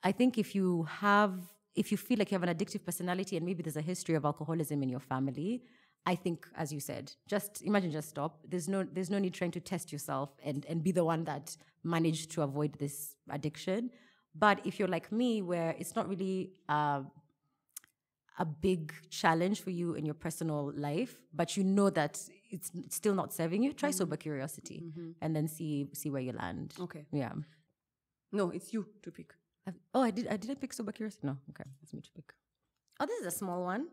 I think if you feel like you have an addictive personality and maybe there's a history of alcoholism in your family, I think, as you said, just stop. There's no need trying to test yourself and be the one that managed to avoid this addiction. But if you're like me, where it's not really a big challenge for you in your personal life, but you know that it's still not serving you, try sober curiosity and then see where you land. Okay. Yeah. No, it's you to pick. I did pick sober curiosity? No. Okay, it's me to pick. Oh, this is a small one.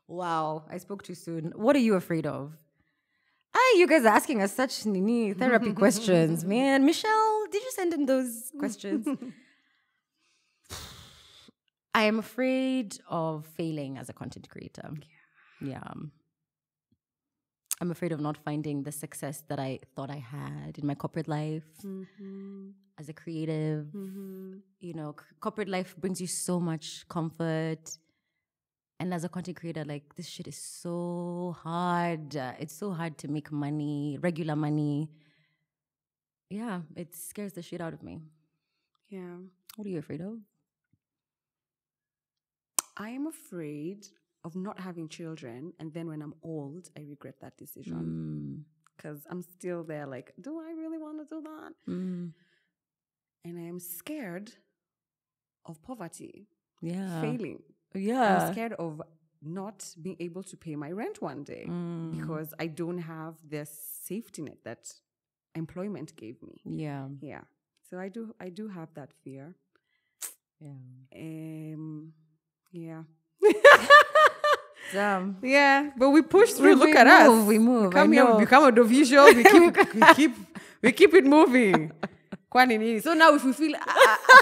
Wow, I spoke too soon. What are you afraid of? You guys are asking us such therapy questions, man. Michelle, did you send in those questions? I am afraid of failing as a content creator. Yeah. I'm afraid of not finding the success that I thought I had in my corporate life. As a creative, corporate life brings you so much comfort. And as a content creator, like, this shit is so hard. It's so hard to make money, regular money. Yeah, it scares the shit out of me. Yeah. What are you afraid of? I am afraid of not having children, and then when I'm old, I regret that decision. Because I'm still there, like, do I really want to do that? And I am scared of poverty. Yeah. Failing. Yeah. I'm scared of not being able to pay my rent one day because I don't have this safety net that employment gave me. Yeah. Yeah. So I do have that fear. Yeah. Yeah. Damn. Yeah, but we push through. Look at us. We move. Come here, we become audiovisual. We keep it moving. So now if we feel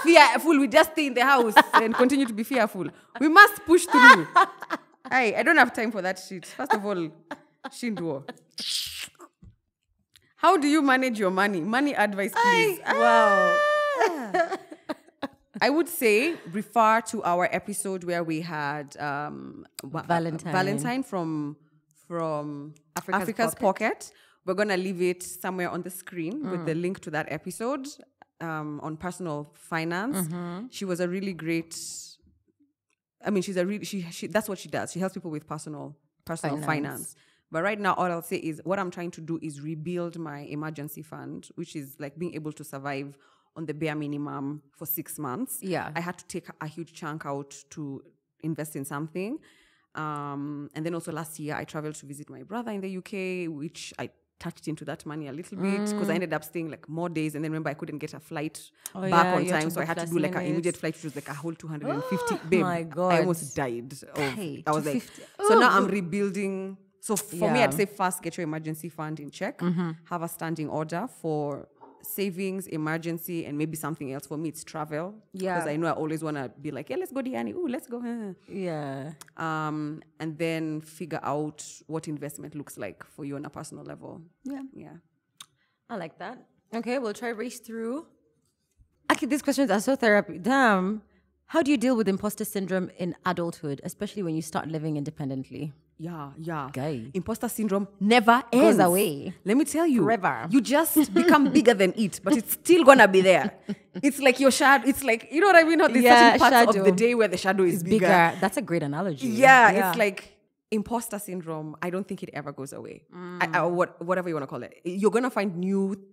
fearful, we just stay in the house and continue to be fearful. We must push through. Hey, I don't have time for that shit. First of all, Shinduo. How do you manage your money? Money advice, please. Wow. I would say refer to our episode where we had Valentine from Afrika's Pocket. We're going to leave it somewhere on the screen with the link to that episode. on personal finance. She was a really great. I mean, she's a really she. That's what she does. She helps people with personal finance. But right now, all I'll say is what I'm trying to do is rebuild my emergency fund, which is like being able to survive on the bare minimum for 6 months. Yeah. I had to take a huge chunk out to invest in something. And then also last year, I traveled to visit my brother in the UK, which I touched into that money a little bit because I ended up staying like more days. And then remember, I couldn't get a flight back on time. So I had to do like an immediate flight, which was like a whole 250. Babe, my God. I almost died. Hey, I was like, so now I'm rebuilding. So for me, I'd say first get your emergency fund in check, have a standing order for savings, emergency, and maybe something else. For me, it's travel. Yeah. Because I know I always want to be like, yeah, let's go, Diani. Ooh, let's go. Yeah. And then figure out what investment looks like for you on a personal level. Yeah. Yeah. I like that. Okay, we'll try race through. Actually, these questions are so therapy. Damn. How do you deal with imposter syndrome in adulthood, especially when you start living independently? Yeah. Guy. Imposter syndrome never ends. Goes away. Let me tell you. Forever. You just become bigger than it, but it's still gonna be there. It's like your shadow. It's like, you know what I mean? How there's certain parts of the day where the shadow is bigger. That's a great analogy. Yeah, it's like imposter syndrome. I don't think it ever goes away. Whatever you want to call it. You're going to find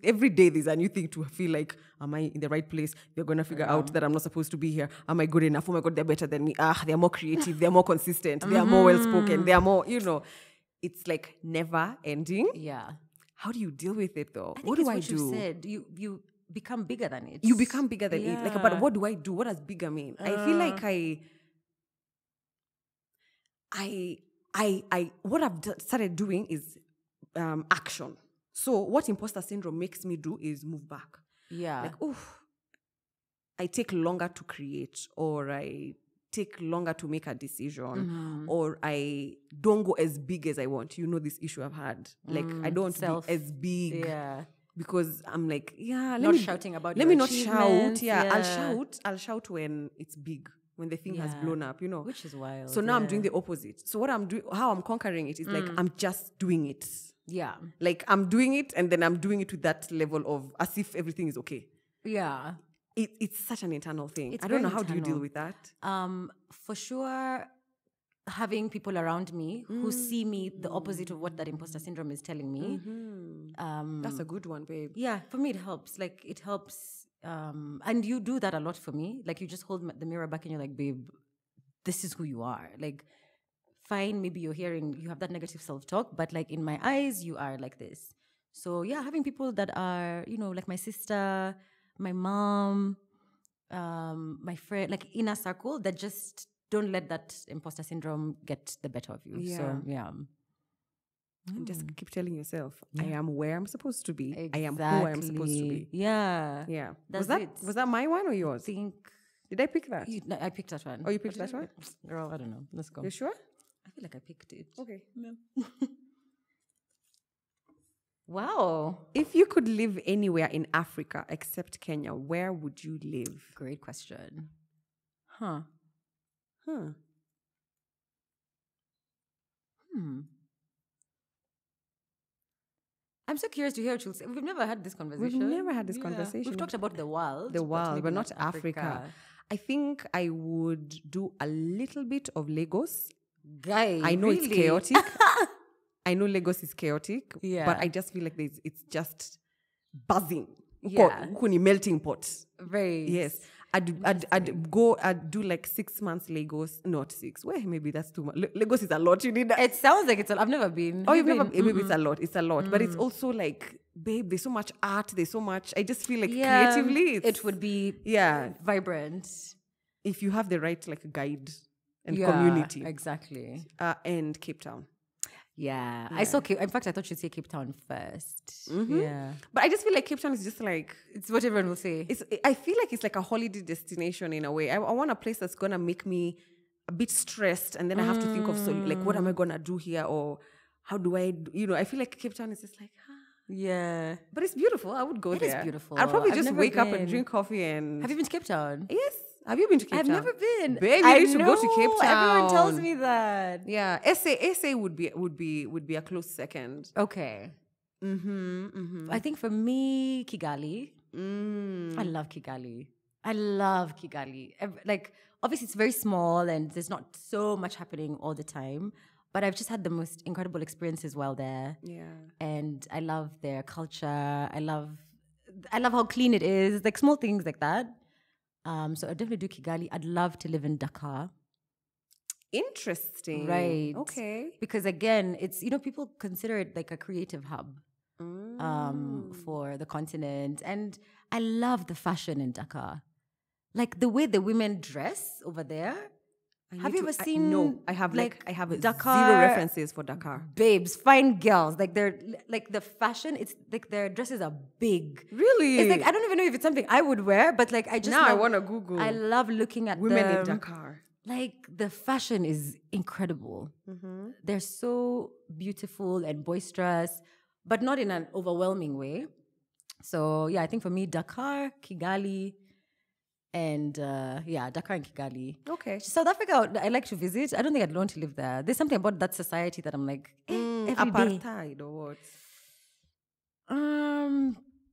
every day there's a new thing to feel like, am I in the right place? You're going to figure out that I'm not supposed to be here. Am I good enough? Oh my God, they're better than me. They're more creative. They're more consistent. They're more well-spoken. They're more, it's like never ending. Yeah. How do you deal with it though? What do I do? You said. You become bigger than it. You become bigger than it. Like, but what do I do? What does bigger mean? I feel like what I've started doing is action. So what imposter syndrome makes me do is move back. Yeah. Like, I take longer to create, or I take longer to make a decision, or I don't go as big as I want. You know this issue I've had. Like, I don't want to be as big. Yeah. Because I'm like, shouting about let me not shout. Yeah. I'll shout when it's big. When the thing has blown up, Which is wild. So now I'm doing the opposite. So what I'm doing, how I'm conquering it is like, I'm just doing it. Yeah. Like I'm doing it and then I'm doing it to that level of as if everything is okay. Yeah. It's such an internal thing. It's I don't know, how internal. do you deal with that? For sure, having people around me who see me the opposite of what that imposter syndrome is telling me. That's a good one, babe. Yeah, for me it helps. Like it helps. And you do that a lot for me. Like you just hold the mirror back and you're like, babe, this is who you are. Like, fine, maybe you have that negative self-talk, but like in my eyes, you are like this. So yeah, having people that are, like my sister, my mom, my friend, like inner circle that just don't let that imposter syndrome get the better of you. Yeah. So yeah. And just keep telling yourself, I am where I'm supposed to be. Exactly. I am who I am supposed to be. Yeah. Yeah. Was that my one or yours? Did I pick that? No, I picked that one. Oh, you picked that one? Girl, I don't know. Let's go. You sure? I feel like I picked it. Okay. Yeah. Wow. If you could live anywhere in Africa except Kenya, where would you live? Great question. I'm so curious to hear what you'll say. We've never had this conversation. Conversation. We've talked about the world. But not Africa. I think I would do a little bit of Lagos. Guy, I know it's chaotic. I know Lagos is chaotic. Yeah. But I just feel like it's just buzzing. Yeah. Melting pot. Very. Yes. I'd do like 6 months Lagos, not 6. Well, maybe that's too much. Lagos is a lot. You need that. It sounds like it's. I've never been. Oh, you've never. Maybe it's a lot. It's a lot, but it's also like, babe, there's so much art. There's so much. I just feel like creatively, it would be vibrant if you have the right like guide and community. Exactly. And Cape Town. Yeah. I saw Cape. In fact, I thought you'd say Cape Town first. Yeah. But I just feel like Cape Town is just like, it's what everyone will say. I feel like it's like a holiday destination in a way. I want a place that's gonna make me a bit stressed, and then I have to think of like, what am I gonna do here, or how do I? I feel like Cape Town is just like. Yeah. But it's beautiful. I would go there. It is beautiful. I'll probably just wake up and drink coffee and. Have you been to Cape Town? Yes. Have you been to Cape Town? I've never been. Babe, you need to go to Cape Town. Everyone tells me that. Yeah. SA would be a close second. Okay. I think for me, Kigali. I love Kigali. I love Kigali. Like, obviously, it's very small and there's not so much happening all the time. But I've just had the most incredible experiences while there. Yeah. And I love their culture. I love how clean it is. Like small things like that. So I'd definitely do Kigali. I'd love to live in Dakar. Interesting. Right. Okay. Because again, it's, people consider it like a creative hub for the continent. And I love the fashion in Dakar. Like the way the women dress over there. Have you ever seen? No, I have I have Dakar, zero references for Dakar. Babes, fine girls. Like they're like the fashion. It's like their dresses are big. Really? It's like I don't even know if it's something I would wear, but like I just I want to Google. I love looking at women them. in Dakar. Like the fashion is incredible. They're so beautiful and boisterous, but not in an overwhelming way. So yeah, I think for me, Dakar, Kigali. And Dakar and Kigali. Okay. South Africa, I like to visit. I don't think I'd want to live there. There's something about that society that I'm like, every apartheid day. or what?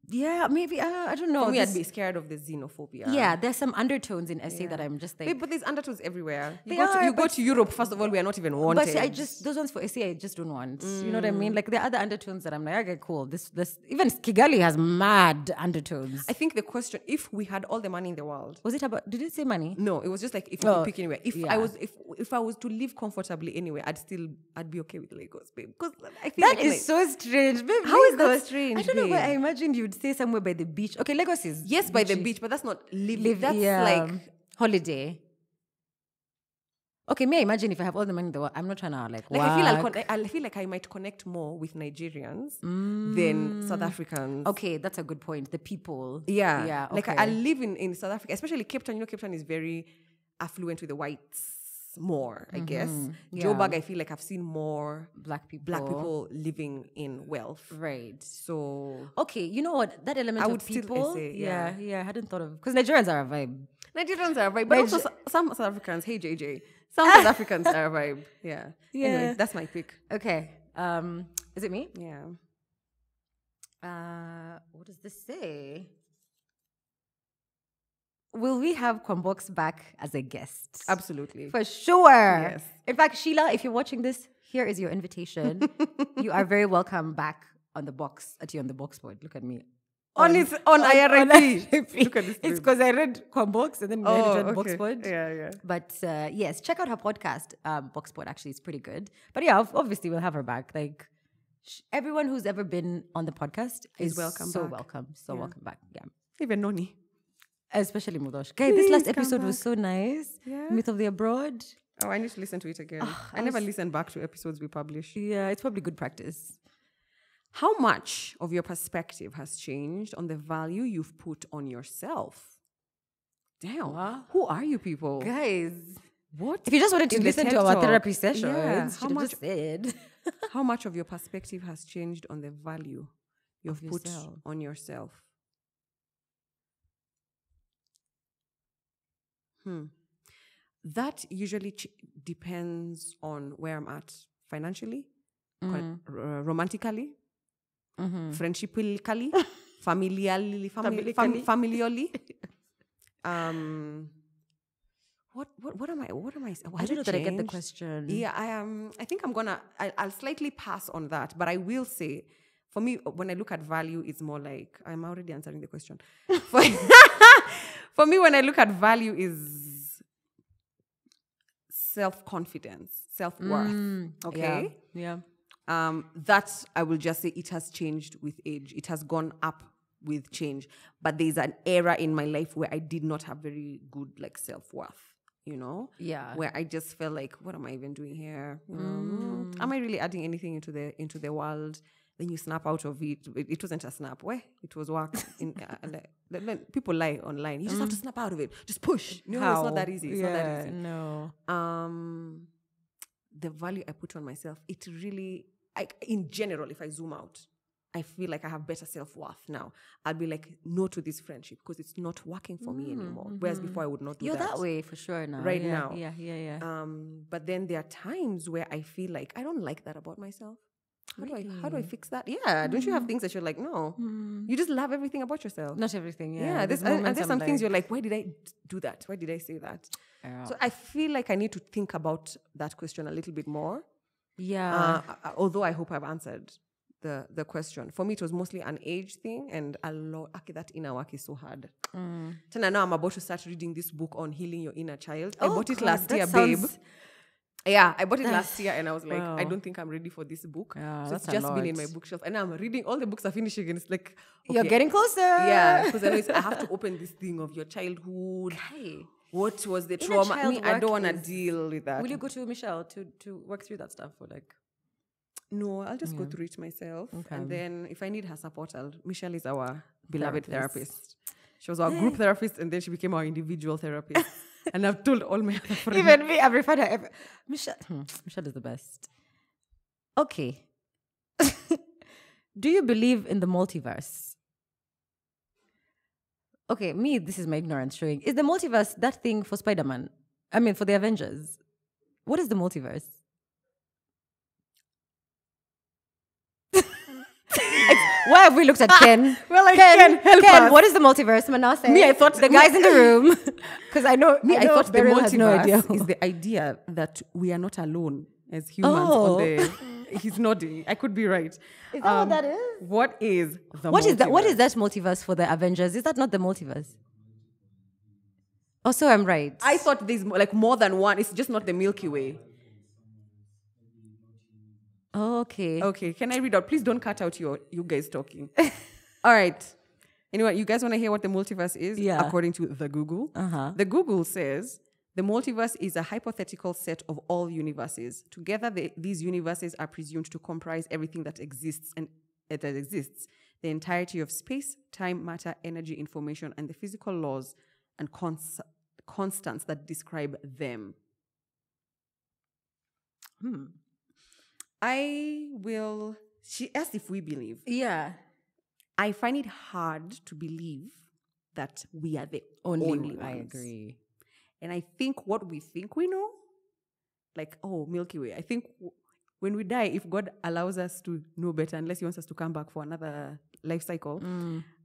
Yeah, maybe. I don't know. For me, I'd be scared of the xenophobia. Yeah, there's some undertones in SA that I'm just like. Wait, but there's undertones everywhere. You They go to Europe, first of all, we are not even wanted. But see, those ones for SA, I just don't want. You know what I mean? Like there are other undertones that I'm like, okay, cool. This even Kigali has mad undertones. I think the question, if we had all the money in the world, was it about? Did it say money? No, it was just like if you could pick anywhere. If I was to live comfortably anywhere, I'd be okay with Lagos, babe. Because I feel that is so strange, babe. How is that strange? I don't know where I imagined you'd say somewhere by the beach. Okay, Lagos is by the beach, but that's not live. That's like holiday. Okay, may I imagine if I have all the money in the world, I'm not trying to like work. I feel like I might connect more with Nigerians than South Africans. Okay, that's a good point. The people. Yeah. Okay. Like I live in South Africa, especially Cape Town. Cape Town is very affluent with the whites more, I guess. Joburg, I feel like I've seen more black people living in wealth. Right. So okay, you know what? That element I would of people. Still say, I hadn't thought of, because Nigerians are a vibe. But also some South Africans. Hey JJ, some South Africans are a vibe. Yeah. Anyway, that's my pick. Okay. Is it me? Yeah. What does this say? Will we have Kwambox back as a guest? Absolutely. For sure. Yes. In fact, Sheila, if you're watching this, here is your invitation. You are very welcome back on the box board. Look at me. On IRIP. Look at this. It's because I read Kwambox and then I read Boxboard. Yeah. But yes, check out her podcast. Boxboard actually is pretty good. But yeah, obviously we'll have her back. Like everyone who's ever been on the podcast is welcome. So welcome back. Yeah. Even Noni. Especially Mudosh. Okay, this last episode was so nice. Yeah. Myth of the Abroad. Oh, I need to listen to it again. I never listen back to episodes we publish. Yeah, it's probably good practice. How much of your perspective has changed on the value you've put on yourself? Damn. Wow. Who are you people? Guys. What? If you just wanted to listen to our therapy session, how much just said. How much of your perspective has changed on the value you've put on yourself? That usually depends on where I'm at financially, romantically, friendshipally, familially. What am I? I don't know that I get the question. Yeah, I think I'll slightly pass on that, but I will say, for me, when I look at value, it's more like, I'm already answering the question. For me, when I look at value, is self-confidence, self-worth. Okay? Yeah. That I will just say it has changed with age. It has gone up with change. But there's an era in my life where I did not have very good self-worth. Yeah, where I just felt like, what am I even doing here? Am I really adding anything into the world? Then you snap out of it. It wasn't a snap. It was work. People lie online. You just have to snap out of it. Just push. No, it's not that easy. It's not that easy. No. The value I put on myself, it really, in general, if I zoom out, I feel like I have better self-worth now. I'll be like, no to this friendship because it's not working for me anymore. Whereas before I would not do that. You're that way for sure now. Right now. Yeah. But then there are times where I feel like I don't like that about myself. how do I fix that? Yeah, don't you have things that you're like, no, you just love everything about yourself. Not everything, yeah. Yeah, there's some things you're like, why did I do that? Why did I say that? Yeah. So I feel like I need to think about that question a little bit more. Yeah. Although I hope I've answered the question. For me, it was mostly an age thing, and a lot. Okay, that inner work is so hard. Tena now I'm about to start reading this book on healing your inner child. I bought it last year, babe. Yeah, I bought it last year, and I was like, I don't think I'm ready for this book. So it's just been in my bookshelf, and now I'm reading. All the books are finishing, and it's like, okay, you're getting closer. Yeah, because I have to open this thing of your childhood. Okay. What was the trauma? I don't want to deal with that. Will you go to Michelle to work through that stuff, or like? No, I'll just go through it myself. Okay. And then if I need her support, Michelle is our beloved therapist. She was our group therapist, and then she became our individual therapist. And I've told all my other friends. Even me, I've referred her. Michelle is the best. Okay. Do you believe in the multiverse? Okay, this is my ignorance showing. Is the multiverse that thing for Spider-Man? I mean, for the Avengers? What is the multiverse? Why have we looked at Ken? Well, like, Ken, help us. What is the multiverse? Manase. I thought the guys in the room. Because I thought the Beryl has no idea. multiverse is the idea that we are not alone as humans on the... He's nodding. I could be right. Is that what that is? What is the What multiverse? is that? What is that multiverse for the Avengers? Is that not the multiverse? Also, I'm right. I thought there's like more than one. It's just not the Milky Way. Oh, okay. Okay, can I read out? Please don't cut out you guys talking. All right. Anyway, you guys want to hear what the multiverse is? Yeah. According to the Google. The Google says the multiverse is a hypothetical set of all universes. Together, these universes are presumed to comprise everything that exists the entirety of space, time, matter, energy, information, and the physical laws and constants that describe them. She asked if we believe. Yeah. I find it hard to believe that we are the only ones. I agree. And I think what we think we know, like, Milky Way, I think when we die, if God allows us to know better, unless he wants us to come back for another life cycle,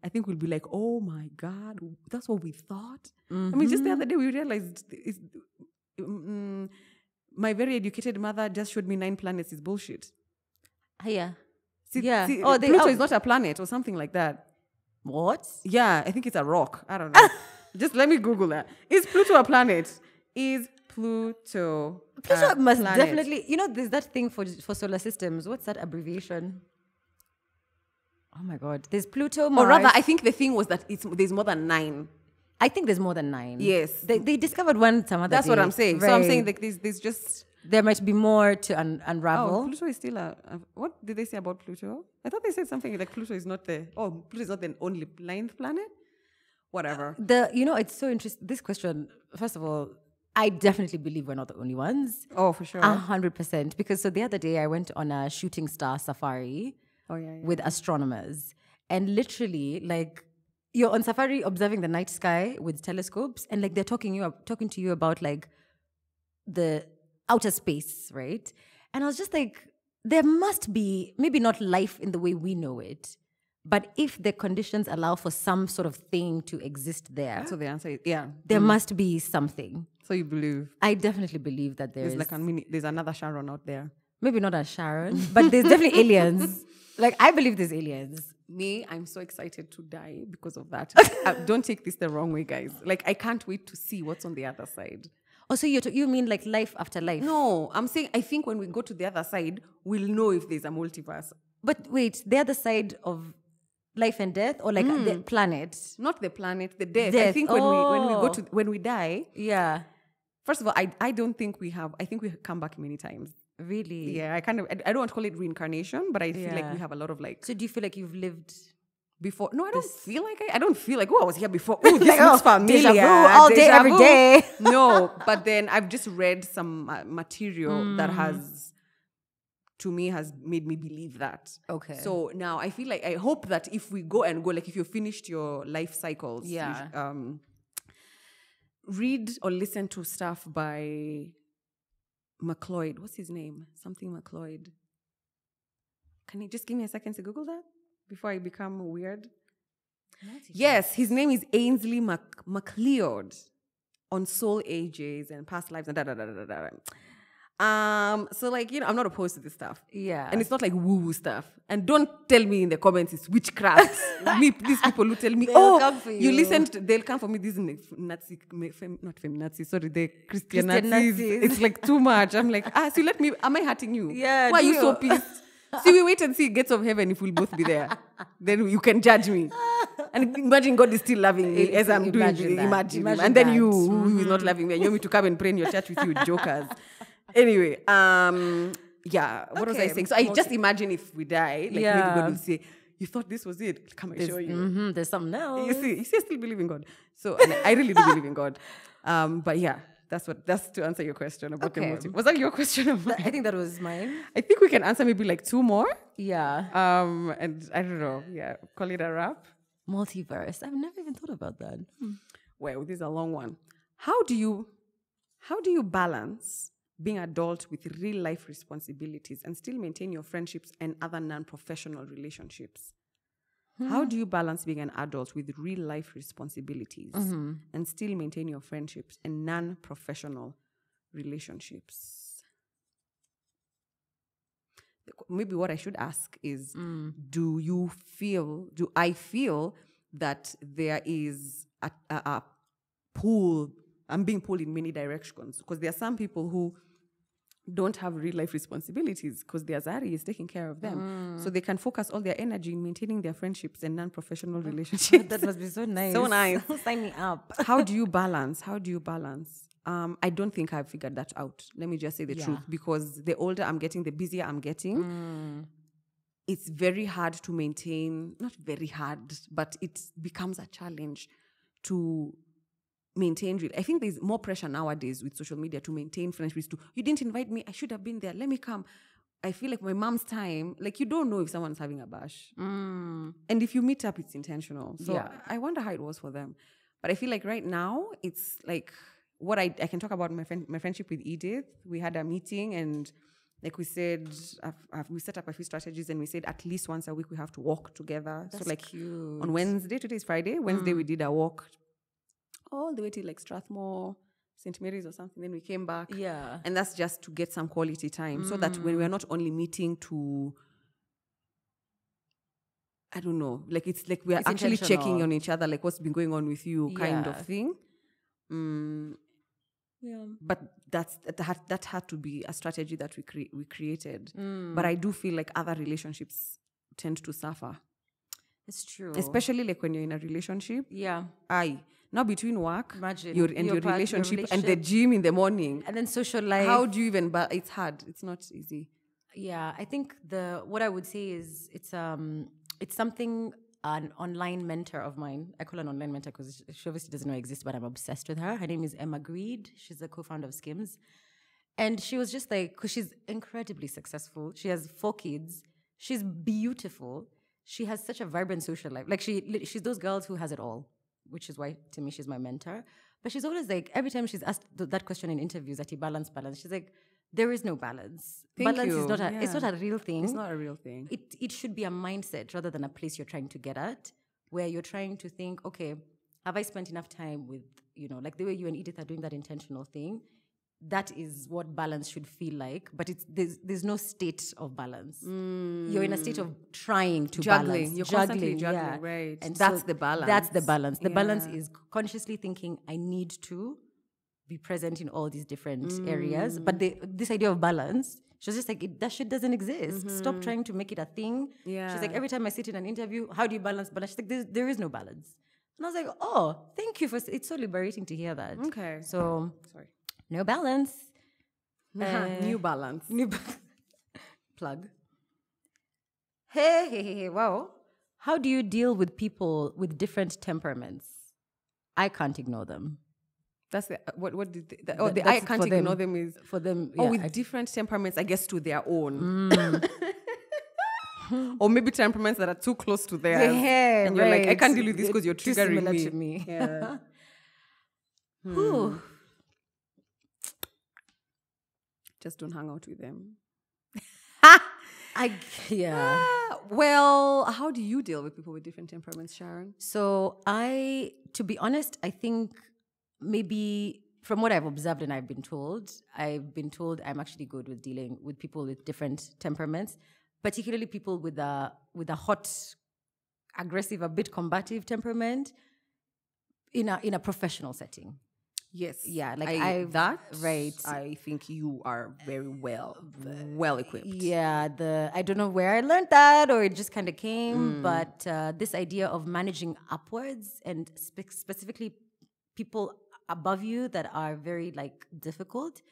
I think we'll be like, oh my God, that's what we thought. I mean, just the other day we realized my very educated mother just showed me 9 planets is bullshit. Yeah. See, Pluto is not a planet or something like that. What? Yeah, I think it's a rock. I don't know. Just let me Google that. Is Pluto a planet? Is Pluto must planet? Definitely. There's that thing for solar systems. What's that abbreviation? Oh my God. There's Pluto, Mars. Or rather, I think the thing was that there's more than 9. I think there's more than 9. Yes. They discovered one some other That's day. what I'm saying. Right. So I'm saying that there's just... There might be more to unravel. Oh, Pluto is still what did they say about Pluto? I thought they said something like Pluto is not the only 9th planet. Whatever. It's so interesting. This question, first of all, I definitely believe we're not the only ones. Oh, for sure. 100%. Because the other day I went on a shooting star safari with astronomers. And literally, like, you're on safari observing the night sky with telescopes, and like they're talking to you about like the outer space, right? And I was just like, there must be, maybe not life in the way we know it, but if the conditions allow for some sort of thing to exist there. So the answer is, there must be something. So you believe? I definitely believe that there's there's another Sharon out there. Maybe not a Sharon, but there's definitely aliens. Like, I believe there's aliens. Me, I'm so excited to die because of that. Don't take this the wrong way, guys. Like, I can't wait to see what's on the other side. Oh, so you mean like life after life? No, I'm saying I think when we go to the other side, we'll know if there's a multiverse. But wait, the other side of life and death, or like the planet? Not the planet, the death. I think when we die. Yeah. First of all, I don't think we have. I think we come back many times. Really? Yeah. I don't want to call it reincarnation, but I feel like we have a lot of like. So do you feel like you've lived before? No, I don't feel like I don't feel like, I was here before. Oh, this looks familiar. Deja vu, all day, every day. No, but then I've just read some material that has made me believe that. Okay. So now I feel like, I hope that if we go, like if you've finished your life cycles, read or listen to stuff by McLeod. What's his name? Something McLeod. Can you just give me a second to Google that before I become weird? Multiverse. Yes, his name is Ainsley MacLeod on Soul Ages and Past Lives and da. So like, I'm not opposed to this stuff. Yeah. And it's not like woo-woo stuff. And don't tell me in the comments it's witchcraft. These people who tell me, They'll come for you. They'll come for me. These Nazi, not feminazis, sorry, the Christian Nazis. It's like too much. I'm like, so am I hurting you? Yeah. Why are you so pissed? See, we wait and see Gates of Heaven if we'll both be there. Then you can judge me. And imagine God is still loving me as I'm doing. Imagine. And then you, who is not loving me, and you want me to come and pray in your church with you jokers. Anyway, what was I saying? So I just imagine if we die, like maybe God will say, you thought this was it. Come and show you. There's something else. You see, I still believe in God. So and I really do believe in God. But yeah, that's to answer your question about the motive. Was that your question? I think that was mine. I think we can answer maybe like 2 more. Yeah. And I don't know. Yeah, call it a wrap. Multiverse. I've never even thought about that. Well, this is a long one. How do you balance being adult with real life responsibilities and still maintain your friendships and other non-professional relationships? How do you balance being an adult with real life responsibilities and still maintain your friendships and non-professional relationships? Maybe what I should ask is, do I feel that there is a pull? I'm being pulled in many directions because there are some people who don't have real life responsibilities because their Zari is taking care of them. So they can focus all their energy in maintaining their friendships and non-professional relationships. That must be so nice. So nice. Sign me up. How do you balance? I don't think I've figured that out. Let me just say the truth, because the older I'm getting, the busier I'm getting. It's very hard to maintain, not very hard, but it becomes a challenge to maintain. I think there's more pressure nowadays with social media to maintain friendships. You didn't invite me, I should have been there, let me come. I feel like my mom's time, like you don't know if someone's having a bash. And if you meet up, it's intentional. So I wonder how it was for them. But I feel like right now, it's like, what I can talk about my friendship with Edith. We had a meeting and like we said, we set up a few strategies and we said at least once a week we have to walk together. That's so like cute. On Wednesday, today is Friday, Wednesday we did a walk all the way to like Strathmore, St. Mary's or something. Then we came back. Yeah. And that's just to get some quality time so that when we're not only meeting to, I don't know, like it's like we're actually checking on each other, like what's been going on with you kind of thing. Yeah. But that had to be a strategy that we created. But I do feel like other relationships tend to suffer. It's true. Especially like when you're in a relationship. Yeah. Now between work, imagine your relationship and the gym in the morning. And then social life. How do you even, but it's hard. It's not easy. Yeah. I think what I would say is it's something an online mentor of mine. I call her an online mentor because she obviously doesn't know I exist, but I'm obsessed with her. Her name is Emma Greed. She's the co-founder of Skims. And she was just like, because she's incredibly successful. She has 4 kids. She's beautiful. She has such a vibrant social life. Like she's those girls who has it all, which is why to me she's my mentor. But she's always like, every time she's asked that question in interviews, that balance, she's like, there is no balance. Balance is not it's not a real thing. It's not a real thing. It should be a mindset rather than a place you're trying to get at, where you're trying to think, okay, have I spent enough time with, like the way you and Edith are doing that intentional thing? That is what balance should feel like. But there's no state of balance. You're in a state of trying to balance. You're constantly juggling, right. And that's so the balance. That's the balance. The balance is consciously thinking, I need to be present in all these different areas. But this idea of balance, she was just like, that shit doesn't exist. Stop trying to make it a thing. Yeah. She's like, every time I sit in an interview, how do you balance balance? She's like, there is no balance. And I was like, oh, thank you it's so liberating to hear that. Okay. So, sorry. No balance. New balance. Plug. Hey, wow. How do you deal with people with different temperaments? I can't ignore them. That's what did the I can't ignore them is for them. With different temperaments, I guess, to their own. Or maybe temperaments that are too close to theirs. Yeah, and you're like, I can't deal with this because you're triggering me. To me. Yeah. Just don't hang out with them. Yeah. Well, how do you deal with people with different temperaments, Sharon? So to be honest, I think maybe from what I've observed and I've been told I'm actually good with dealing with people with different temperaments, particularly people with a hot, aggressive, a bit combative temperament in a professional setting. Yes. Yeah, like right. I think you are very well equipped. Yeah, I don't know where I learned that, or it just kind of came, but this idea of managing upwards and specifically people above you that are very like difficult,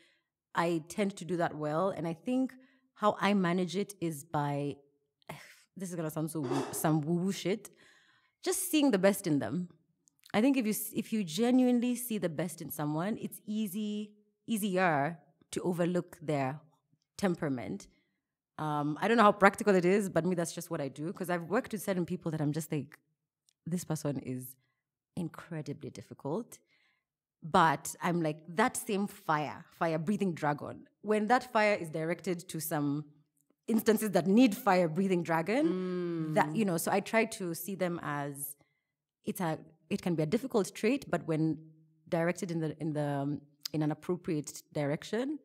I tend to do that well, and I think how I manage it is by this is gonna sound some woo-woo shit, just seeing the best in them. I think if you genuinely see the best in someone, it's easier to overlook their temperament. I don't know how practical it is, but me, that's just what I do. Because I've worked with certain people that I'm just like, this person is incredibly difficult. But I'm like, that same fire-breathing dragon, when that fire is directed to some instances that need fire-breathing dragon, that, so I try to see them as it can be a difficult trait, but when directed in an appropriate direction,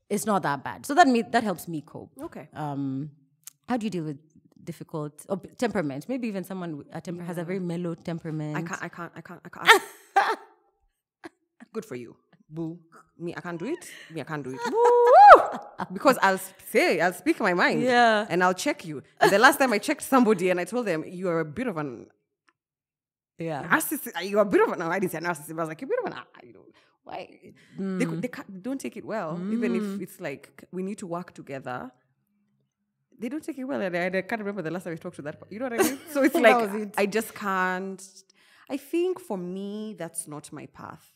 it's not that bad. So that helps me cope. Okay. How do you deal with difficult temperament? Maybe even someone has a very mellow temperament. I can't. Good for you. Boo. Me, I can't do it. Boo. Because I'll speak my mind. Yeah. And I'll check you. And the last time I checked somebody and I told them, you are a bit of an narcissist. You're a bit of an, no, I didn't say narcissist, but I was like, you're a bit of an, why? They don't take it well. Even if it's like, we need to work together. They don't take it well. And I can't remember the last time I talked to that. You know what I mean? So it's like, I just can't. I think for me, that's not my path.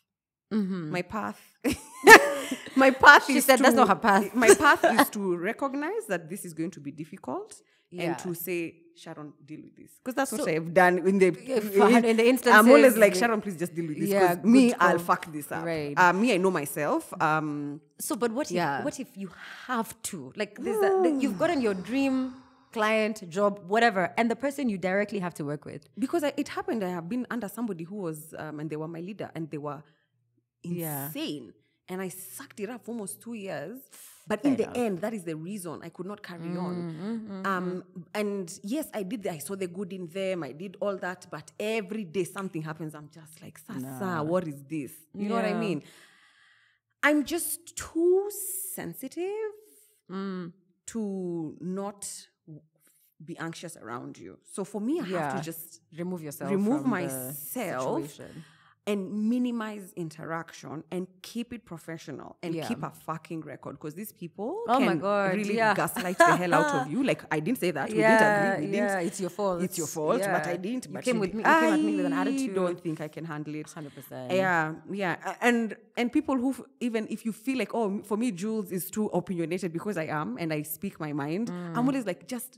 My path. She said that's not her path. My path is to recognize that this is going to be difficult and to say, Sharon, deal with this. Because that's what I've done in the instances. I'm always like, Sharon, please just deal with this. Because I'll fuck this up. Right. I know myself. But what if you have to? Like, you've gotten your dream client, job, whatever, and the person you directly have to work with. Because it happened, I have been under somebody who was, and they were my leader, and they were insane. And I sucked it up for almost 2 years. But in the end, that is the reason I could not carry on. And yes, I did. I saw the good in them. I did all that. But every day something happens. I'm just like, Sasa, what is this? You know what I mean? I'm just too sensitive to not be anxious around you. So for me, I have to just remove myself and minimize interaction and keep it professional and keep a fucking record, because these people can really gaslight the hell out of you. Like, I didn't say that. We didn't agree. It's your fault. It's your fault, but I didn't. You came at me with an attitude. I don't think I can handle it. 100%. Yeah. And people who, even if you feel like, oh, for me, Jules is too opinionated, because I am and I speak my mind, I'm always like, just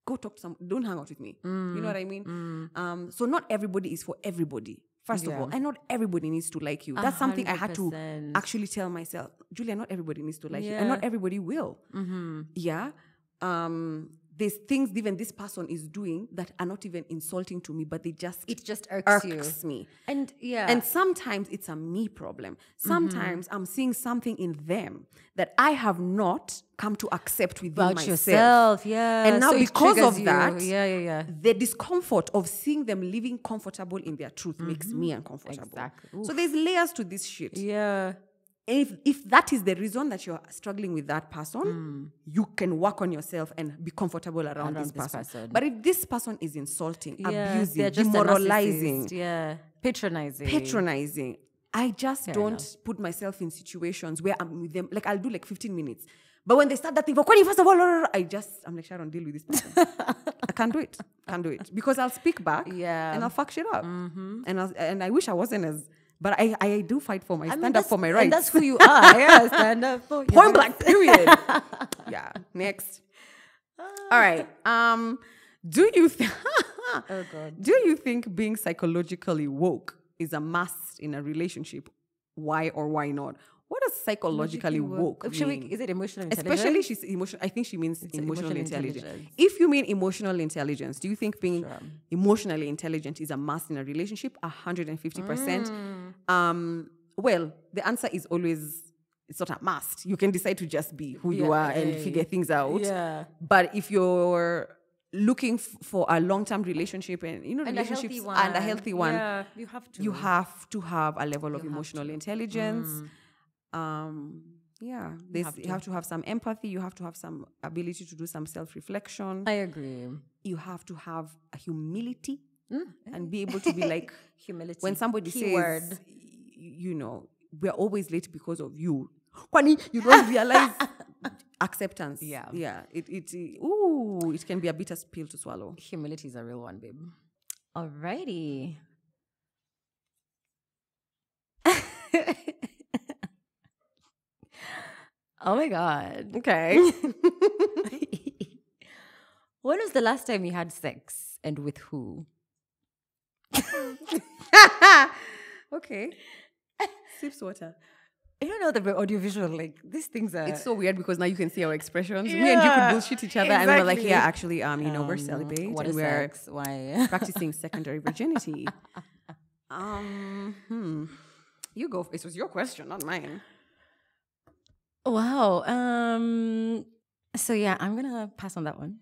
go talk to someone. Don't hang out with me. You know what I mean? So not everybody is for everybody. First of all, and not everybody needs to like you. That's something I had to actually tell myself. Julia, not everybody needs to like you. And not everybody will. Yeah. There's things even this person is doing that are not even insulting to me, but it just irks me. And sometimes it's a me problem. Sometimes I'm seeing something in them that I have not come to accept within myself. Yourself, yeah. And now so because of that, the discomfort of seeing them living comfortable in their truth makes me uncomfortable. Exactly. So there's layers to this shit. Yeah. If that is the reason that you're struggling with that person, you can work on yourself and be comfortable around this person. But if this person is insulting, abusing, demoralizing, patronizing, I just don't put myself in situations where I'm with them. Like, I'll do like 15 minutes. But when they start that thing, first of all, I'm like, Sharon, deal with this person. I can't do it. Because I'll speak back and I'll fuck shit up. And I wish I wasn't as... But I do fight for my stand up for my rights. And that's who you are. Yeah, stand up for point blank, period. Yeah. Next. All right. Do you think being psychologically woke is a must in a relationship? Why or why not? what does psychologically woke mean? Is it emotional intelligence? Especially she's emotional. I think she means emotional intelligence. If you mean emotional intelligence, do you think being emotionally intelligent is a must in a relationship? 150%. Well, the answer is always, it's not a must. You can decide to just be who you are and figure things out. Yeah. But if you're looking for a long-term relationship and relationships and a healthy one, you have to have a level of emotional intelligence. You have to have some empathy. You have to have some ability to do some self-reflection. I agree. You have to have a humility and be able to be like, humility. When somebody says, we're always late because of you. Kwani, you don't realize acceptance. Yeah. It can be a bitter pill to swallow. Humility is a real one, babe. Alrighty. Oh my God. Okay. When was the last time you had sex and with who? Okay. Sips water. I don't know the audiovisual, like, these things are... It's so weird because now you can see our expressions. Me and you could bullshit each other and we're like, yeah, actually, we're celibate. What and is we're sex? Why? practicing secondary virginity. You go. It was your question, not mine. Wow. So yeah, I'm going to pass on that one.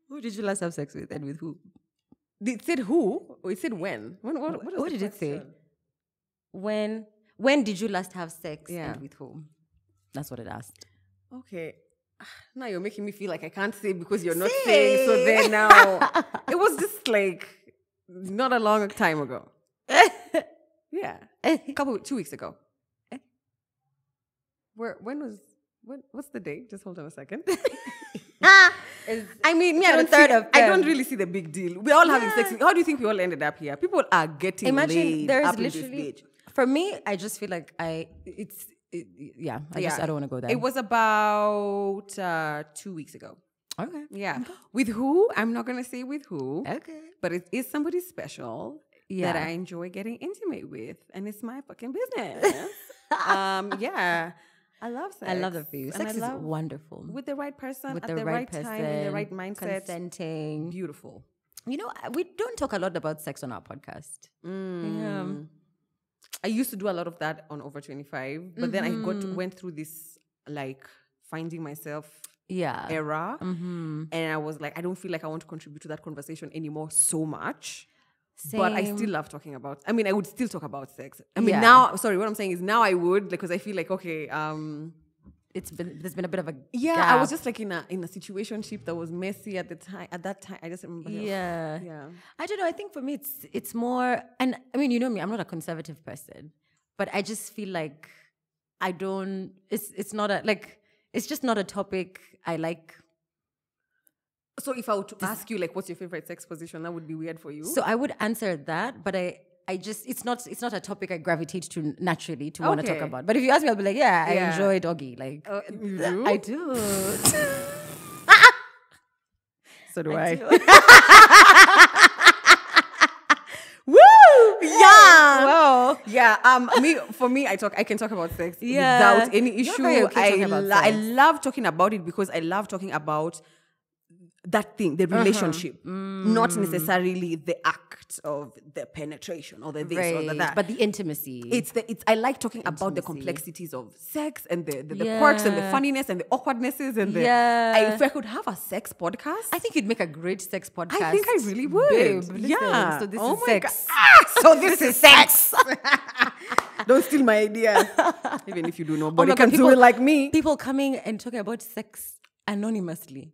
Who did you last have sex with and with who? It said who? Or it said when? What did it say? When did you last have sex and with whom? That's what it asked. Okay. Now you're making me feel like I can't say because you're not saying. So then now, it was just like not a long time ago. Yeah. 2 weeks ago. What's the date? Just hold on a second. I mean, I don't really see the big deal. We're all having sex. How do you think we all ended up here? People are getting laid up in this bitch. For me, I just feel like I don't want to go there. It was about 2 weeks ago. Okay. Yeah. Okay. With who? I'm not going to say with who. Okay. But it is somebody special that I enjoy getting intimate with. And it's my fucking business. I love sex. I love it for you. Sex is wonderful. With the right person, at the right time, in the right mindset. Consenting. Beautiful. We don't talk a lot about sex on our podcast. I used to do a lot of that on Over 25, but then I went through this like finding myself era, and I was like, I don't feel like I want to contribute to that conversation anymore so much. Same. But I still love talking about. I mean, I would still talk about sex. I mean, now. Sorry, what I'm saying is now I would because I feel like okay. There's been a bit of a gap. I was just like in a situationship that was messy at the time. At that time, I just remember. Yeah. I don't know. I think for me, it's more. And I mean, you know me. I'm not a conservative person, but I just feel like I don't. It's not it's just not a topic I like. So if I were to ask you, like, what's your favorite sex position, that would be weird for you. So I would answer that, but I just it's not a topic I gravitate to naturally to want to talk about. But if you ask me, I'll be like, I enjoy doggy. Like, you do? I do. So do I. Woo! Yeah. Wow. Yeah. For me, I can talk about sex without any issue. I love talking about it because I love talking about that thing, the relationship, not necessarily the act of the penetration or the this or the that, but the intimacy. I like talking about the complexities of sex and the quirks and the funniness and the awkwardnesses and if I could have a sex podcast, I think you'd make a great sex podcast. I think I really would. Babe, listen. So this is sex. So this is sex. Don't steal my idea. Even if you do, nobody can do it like me. People coming and talking about sex anonymously.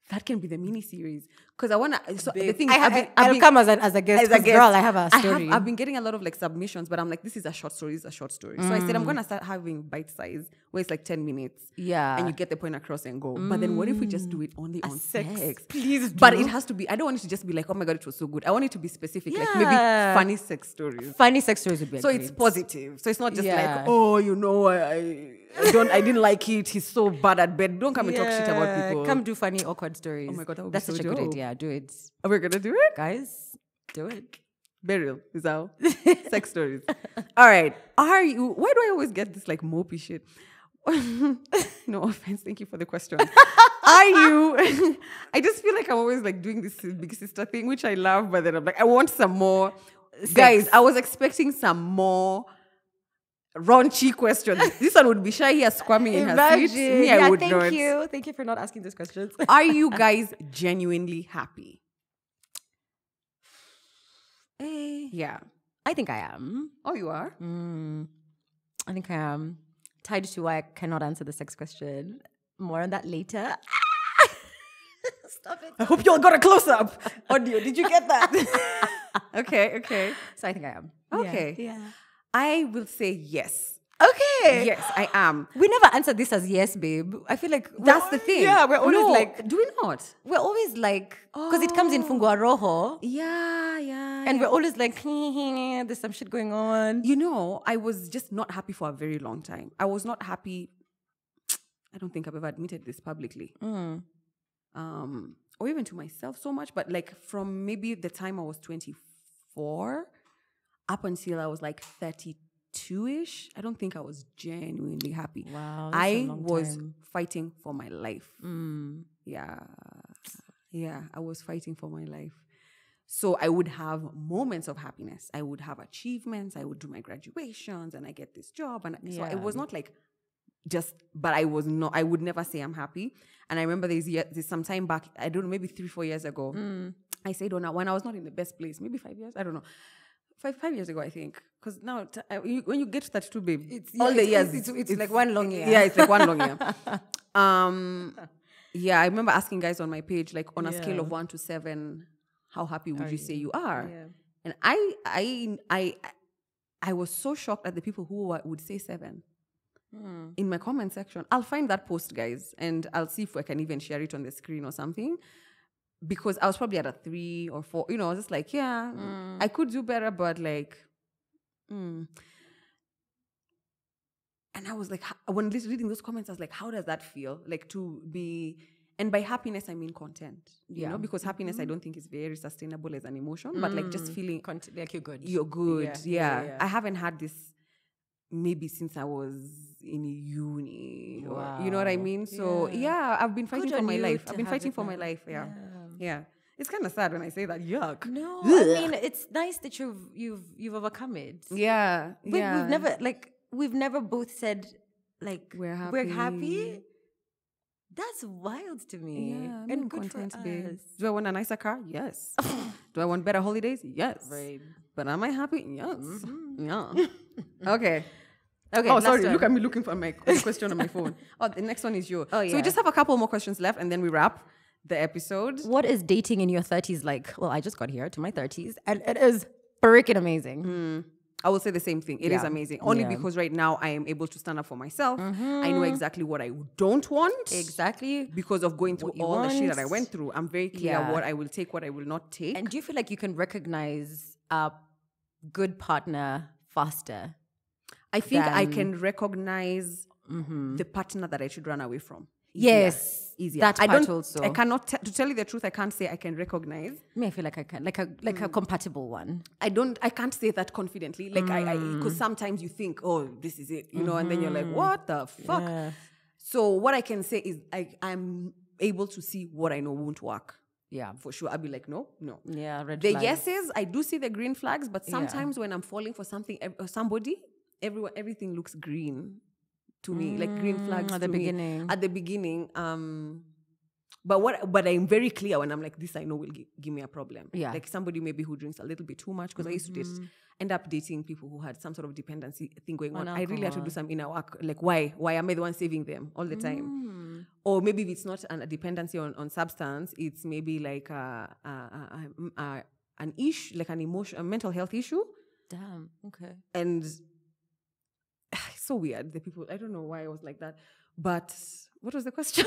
That can be the mini series because I wanna. So the thing I'll come as a guest. Girl, I have a story. I've been getting a lot of like submissions, but I'm like, this is a short story. It's a short story. So I said I'm gonna start having bite size where it's like 10 minutes. Yeah, and you get the point across and go. But then what if we just do it only on sex? Please do. But it has to be. I don't want it to just be like, oh my god, it was so good. I want it to be specific, like maybe funny sex stories. Funny sex stories would be. So it's positive. So it's not just like, oh, I didn't like it. He's so bad at bed. Don't come and talk shit about people. Come do funny awkward stories. Oh my god, that's such a good idea. Do it. Are we gonna do it, guys? Do it. Burial is how. Sex stories. All right. Why do I always get this like mopey shit? No offense. Thank you for the question. Are you? I just feel like I'm always like doing this big sister thing, which I love, but then I'm like, I want some more. Sex. Guys, I was expecting some more raunchy questions. This one would be shy here squirming in her seat. Me, I would not. Thank you. Thank you for not asking these questions. Are you guys genuinely happy? Yeah. I think I am. Oh, you are? I think I am. Tied to why I cannot answer the sex question. More on that later. Stop it. I hope you all got a close-up audio. Did you get that? Okay. So I think I am. Okay. Yeah. I will say yes. Okay. Yes, I am. We never answered this as yes, babe. I feel like that's the thing. Yeah, we're always like, do we not? We're always like, because it comes in fungua rojo. Yeah. And we're always like, there's some shit going on. You know, I was just not happy for a very long time. I was not happy. I don't think I've ever admitted this publicly. Or even to myself so much, but like from maybe the time I was 24 up until I was like 32-ish, I don't think I was genuinely happy. Wow. I was fighting for my life. Yeah, I was fighting for my life. So I would have moments of happiness. I would have achievements. I would do my graduations and I get this job. And so it was not like but I would never say I'm happy. And I remember there's some time back, I don't know, maybe 3-4 years ago, I said, when I was not in the best place, maybe 5 years, I don't know. 5 years ago, I think. Because now, when you get to 32, babe, all the years. It's like one long year. Yeah, it's like one long year. I remember asking guys on my page, like on a scale of 1 to 7, how happy would you say you are? Yeah. And I was so shocked at the people who would say 7. In my comment section. I'll find that post, guys, and I'll see if I can even share it on the screen or something. Because I was probably at a 3 or 4. I was just like, I could do better, but like, And I was like, when reading those comments, I was like, how does that feel? Like to be, and by happiness, I mean content, you know, because happiness, I don't think is very sustainable as an emotion, but like just feeling like you're good. You're good. Yeah. I haven't had this maybe since I was in uni. Wow. Or, you know what I mean? So I've been fighting for my life. I've been fighting for my life. Yeah. It's kind of sad when I say that. Yuck. No, I mean it's nice that you've overcome it. Yeah. We've never both said like we're happy. That's wild to me. Yeah, and good content, for us. Babe. Do I want a nicer car? Yes. Do I want better holidays? Yes. Right. But am I happy? Yes. Yeah. Okay. Oh, sorry. Look at me looking for my question on my phone. Oh, the next one is yours. Oh, yeah. So we just have a couple more questions left, and then we wrap the episode. What is dating in your 30s like? Well, I just got here to my 30s, and it is freaking amazing. I will say the same thing. It is amazing. Only because right now I am able to stand up for myself. I know exactly what I don't want. Exactly. Because of going through all the shit that I went through. I'm very clear what I will take, what I will not take. And do you feel like you can recognize a good partner faster? I think I can recognize the partner that I should run away from. Yes, easier. That part also. I cannot to tell you the truth. I can't say I can recognize. I feel like I can, like a compatible one. I can't say that confidently. Like because sometimes you think, oh, this is it, you know, and then you're like, what the fuck? Yeah. So what I can say is I'm able to see what I know won't work. Yeah, for sure. I'll be like, no. Yeah, red the flags. Yeses, I do see the green flags, but sometimes when I'm falling for somebody, everything looks green to me, like green flags at the beginning. But I'm very clear when I'm like, this I know will give me a problem. Yeah. Like somebody maybe who drinks a little bit too much, because I used to end up dating people who had some sort of dependency thing going on. I really had to do some inner work. Like why am I the one saving them all the time? Or maybe if it's not a dependency on substance, it's maybe like an issue, like an a mental health issue. Damn. Okay. And it's so weird. The people, I don't know why I was like that. But what was the question?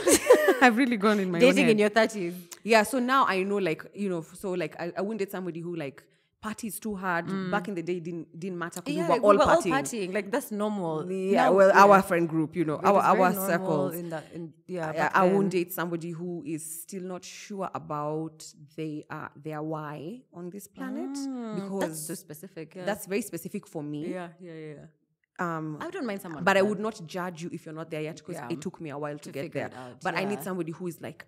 I've really gone in my dating own in your 30s. Yeah, so now I know, like, you know, so like I wouldn't date somebody who like parties too hard. Back in the day, didn't matter because Yeah, we were all partying. all partying. Like, that's normal. Yeah, Now, well, our friend group, you know, It is very our normal circles. back I then. won't date somebody who is still not sure about their why on this planet because That's so specific. Yeah. that's very specific for me. yeah. I don't mind someone. But I like would not judge you if you're not there yet because Yeah. it took me a while to get figure there. it out, But I need yeah. somebody who is like,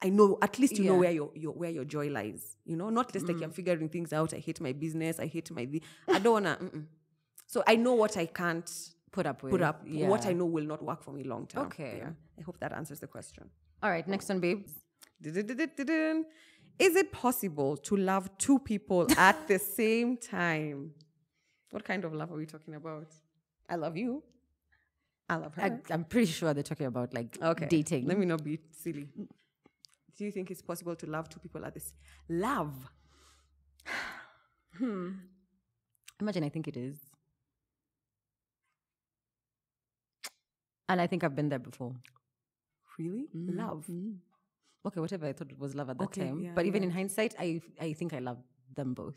I know, at least you know Yeah. where your joy lies. You know, not just like I'm figuring things out. I hate my business. I hate I don't wanna. So I know what I can't put up with. what I know will not work for me long term. Okay. Yeah. I hope that answers the question. All right, next one, babe. Is it possible to love two people at the same time? What kind of love are we talking about? I love you. I love her. I'm pretty sure they're talking about like dating. Let me not be silly. Do you think it's possible to love two people at this? Love. Imagine, I think it is. And I think I've been there before. Really? Love. Okay, whatever I thought it was love at that Okay, time. yeah, but even in hindsight, I think I love them both.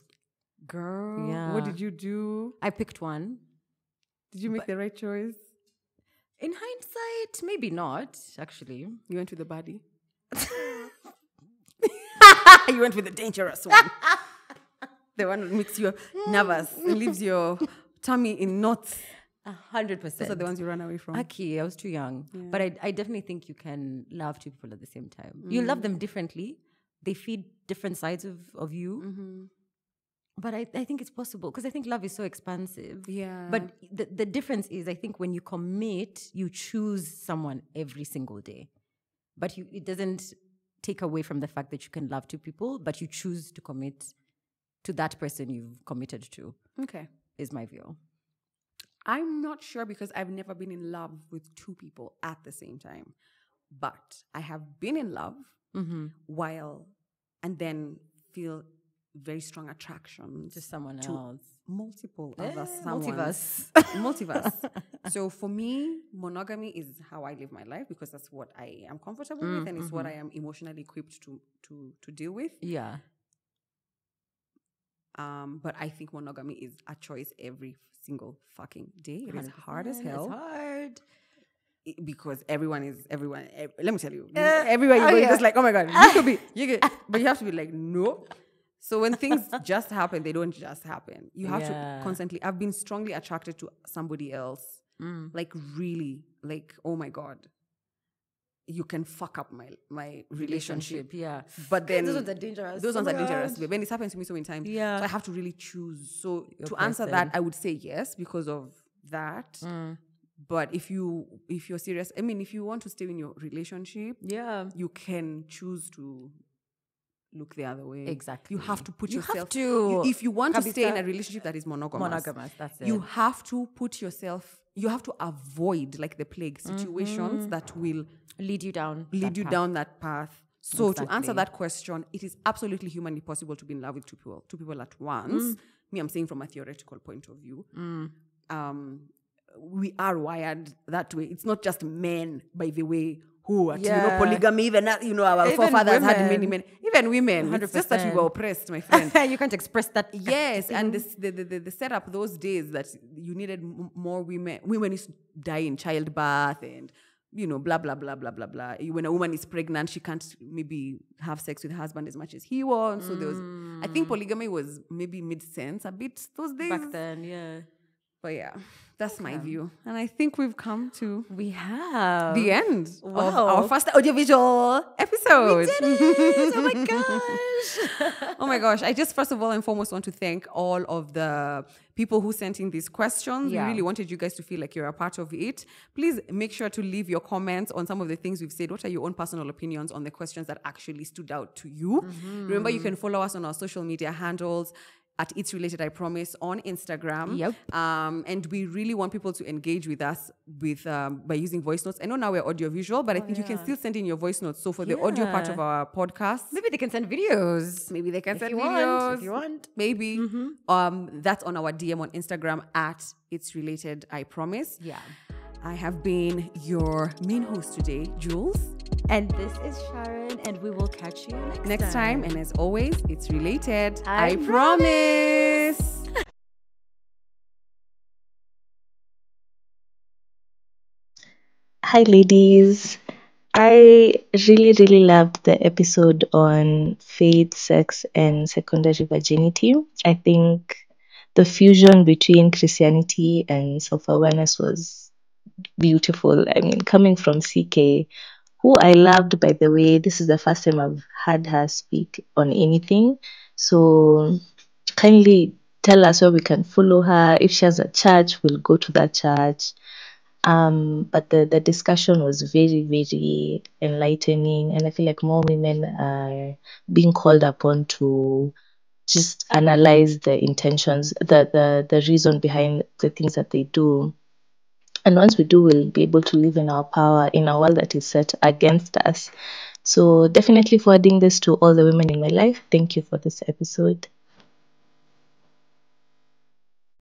Girl, Yeah. what did you do? I picked one. Did you make the right choice? In hindsight, maybe not, actually. You went with the baddie? You went with the dangerous one. The one that makes you nervous and leaves your tummy in knots. 100%. Those are the ones you run away from. Aki, I was too young. But I definitely think you can love two people at the same time. You love them differently. They feed different sides of you. But I think it's possible because I think love is so expansive. Yeah. But the difference is, I think when you commit, you choose someone every single day. But it doesn't take away from the fact that you can love two people, but you choose to commit to that person you've committed to. Okay. Is my view. I'm not sure because I've never been in love with two people at the same time. But I have been in love while and then feel very strong attraction To someone else. multiple other someone. Multiverse. So for me, monogamy is how I live my life because that's what I am comfortable with and it's what I am emotionally equipped to deal with. Yeah. But I think monogamy is a choice every single fucking day. It is hard as hell. It's hard. Because everyone. Let me tell you, everywhere you go, you're just like, oh my god, but you have to be like, no. So when things just happen, they don't just happen. You have to constantly. I've been strongly attracted to somebody else, like really, like oh my god, you can fuck up my relationship. Yeah, but then those ones are dangerous. Those ones are dangerous. When it's happened to me so many times, Yeah. so I have to really choose. So to person. answer that, I would say yes because of that. But if you're serious, I mean, if you want to stay in your relationship, you can choose to look the other way. Exactly. You have to put You yourself. have to. If you want to stay in a relationship that is monogamous, That's it. you have to put yourself. You have to avoid like the plague situations that will lead you down that path. So to answer Exactly. that question, it is absolutely humanly possible to be in love with two people at once. Me, I'm saying from a theoretical point of view. We are wired that way. It's not just men, by the way, who are polygamy. Even our Even forefathers had women. many men. Even women. It's just that we were oppressed, my friend. You can't express that. Yes, and the setup those days that you needed more women. Women used to die in childbirth and blah blah blah blah blah blah. When a woman is pregnant, she can't maybe have sex with her husband as much as he wants. So there was, I think polygamy was maybe made sense a bit those days Back then, yeah. But yeah, that's my view, and I think we've come to We have the end of Wow. our first audiovisual episode. We did it! Oh my gosh! Oh my gosh. I just first of all and foremost want to thank all of the people who sent in these questions. Yeah. We really wanted you guys to feel like you're a part of it. Please make sure to leave your comments on some of the things we've said. What are your own personal opinions on the questions that actually stood out to you? Remember, you can follow us on our social media handles at It's Related, I Promise on Instagram. Yep. And we really want people to engage with us by using voice notes. I know now we're audiovisual, but I think you can still send in your voice notes. So for the audio part of our podcast, Maybe they can send videos. maybe they can send you videos. want, if you want. Maybe. That's on our DM on Instagram at It's Related, I Promise. Yeah. I have been your main host today, Jules. And this is Sharon, and we will catch you Next time, and as always, it's related. I promise. Hi, ladies. I really, really loved the episode on faith, sex, and secondary virginity. I think the fusion between Christianity and self awareness was beautiful. I mean, coming from CK, who I loved, by the way, this is the first time I've had her speak on anything. So, kindly tell us where we can follow her. If she has a church, we'll go to that church. But the discussion was very, very enlightening, and I feel like more women are being called upon to just analyze the intentions, the reason behind the things that they do. And once we do, we'll be able to live in our power in a world that is set against us. So definitely forwarding this to all the women in my life. Thank you for this episode.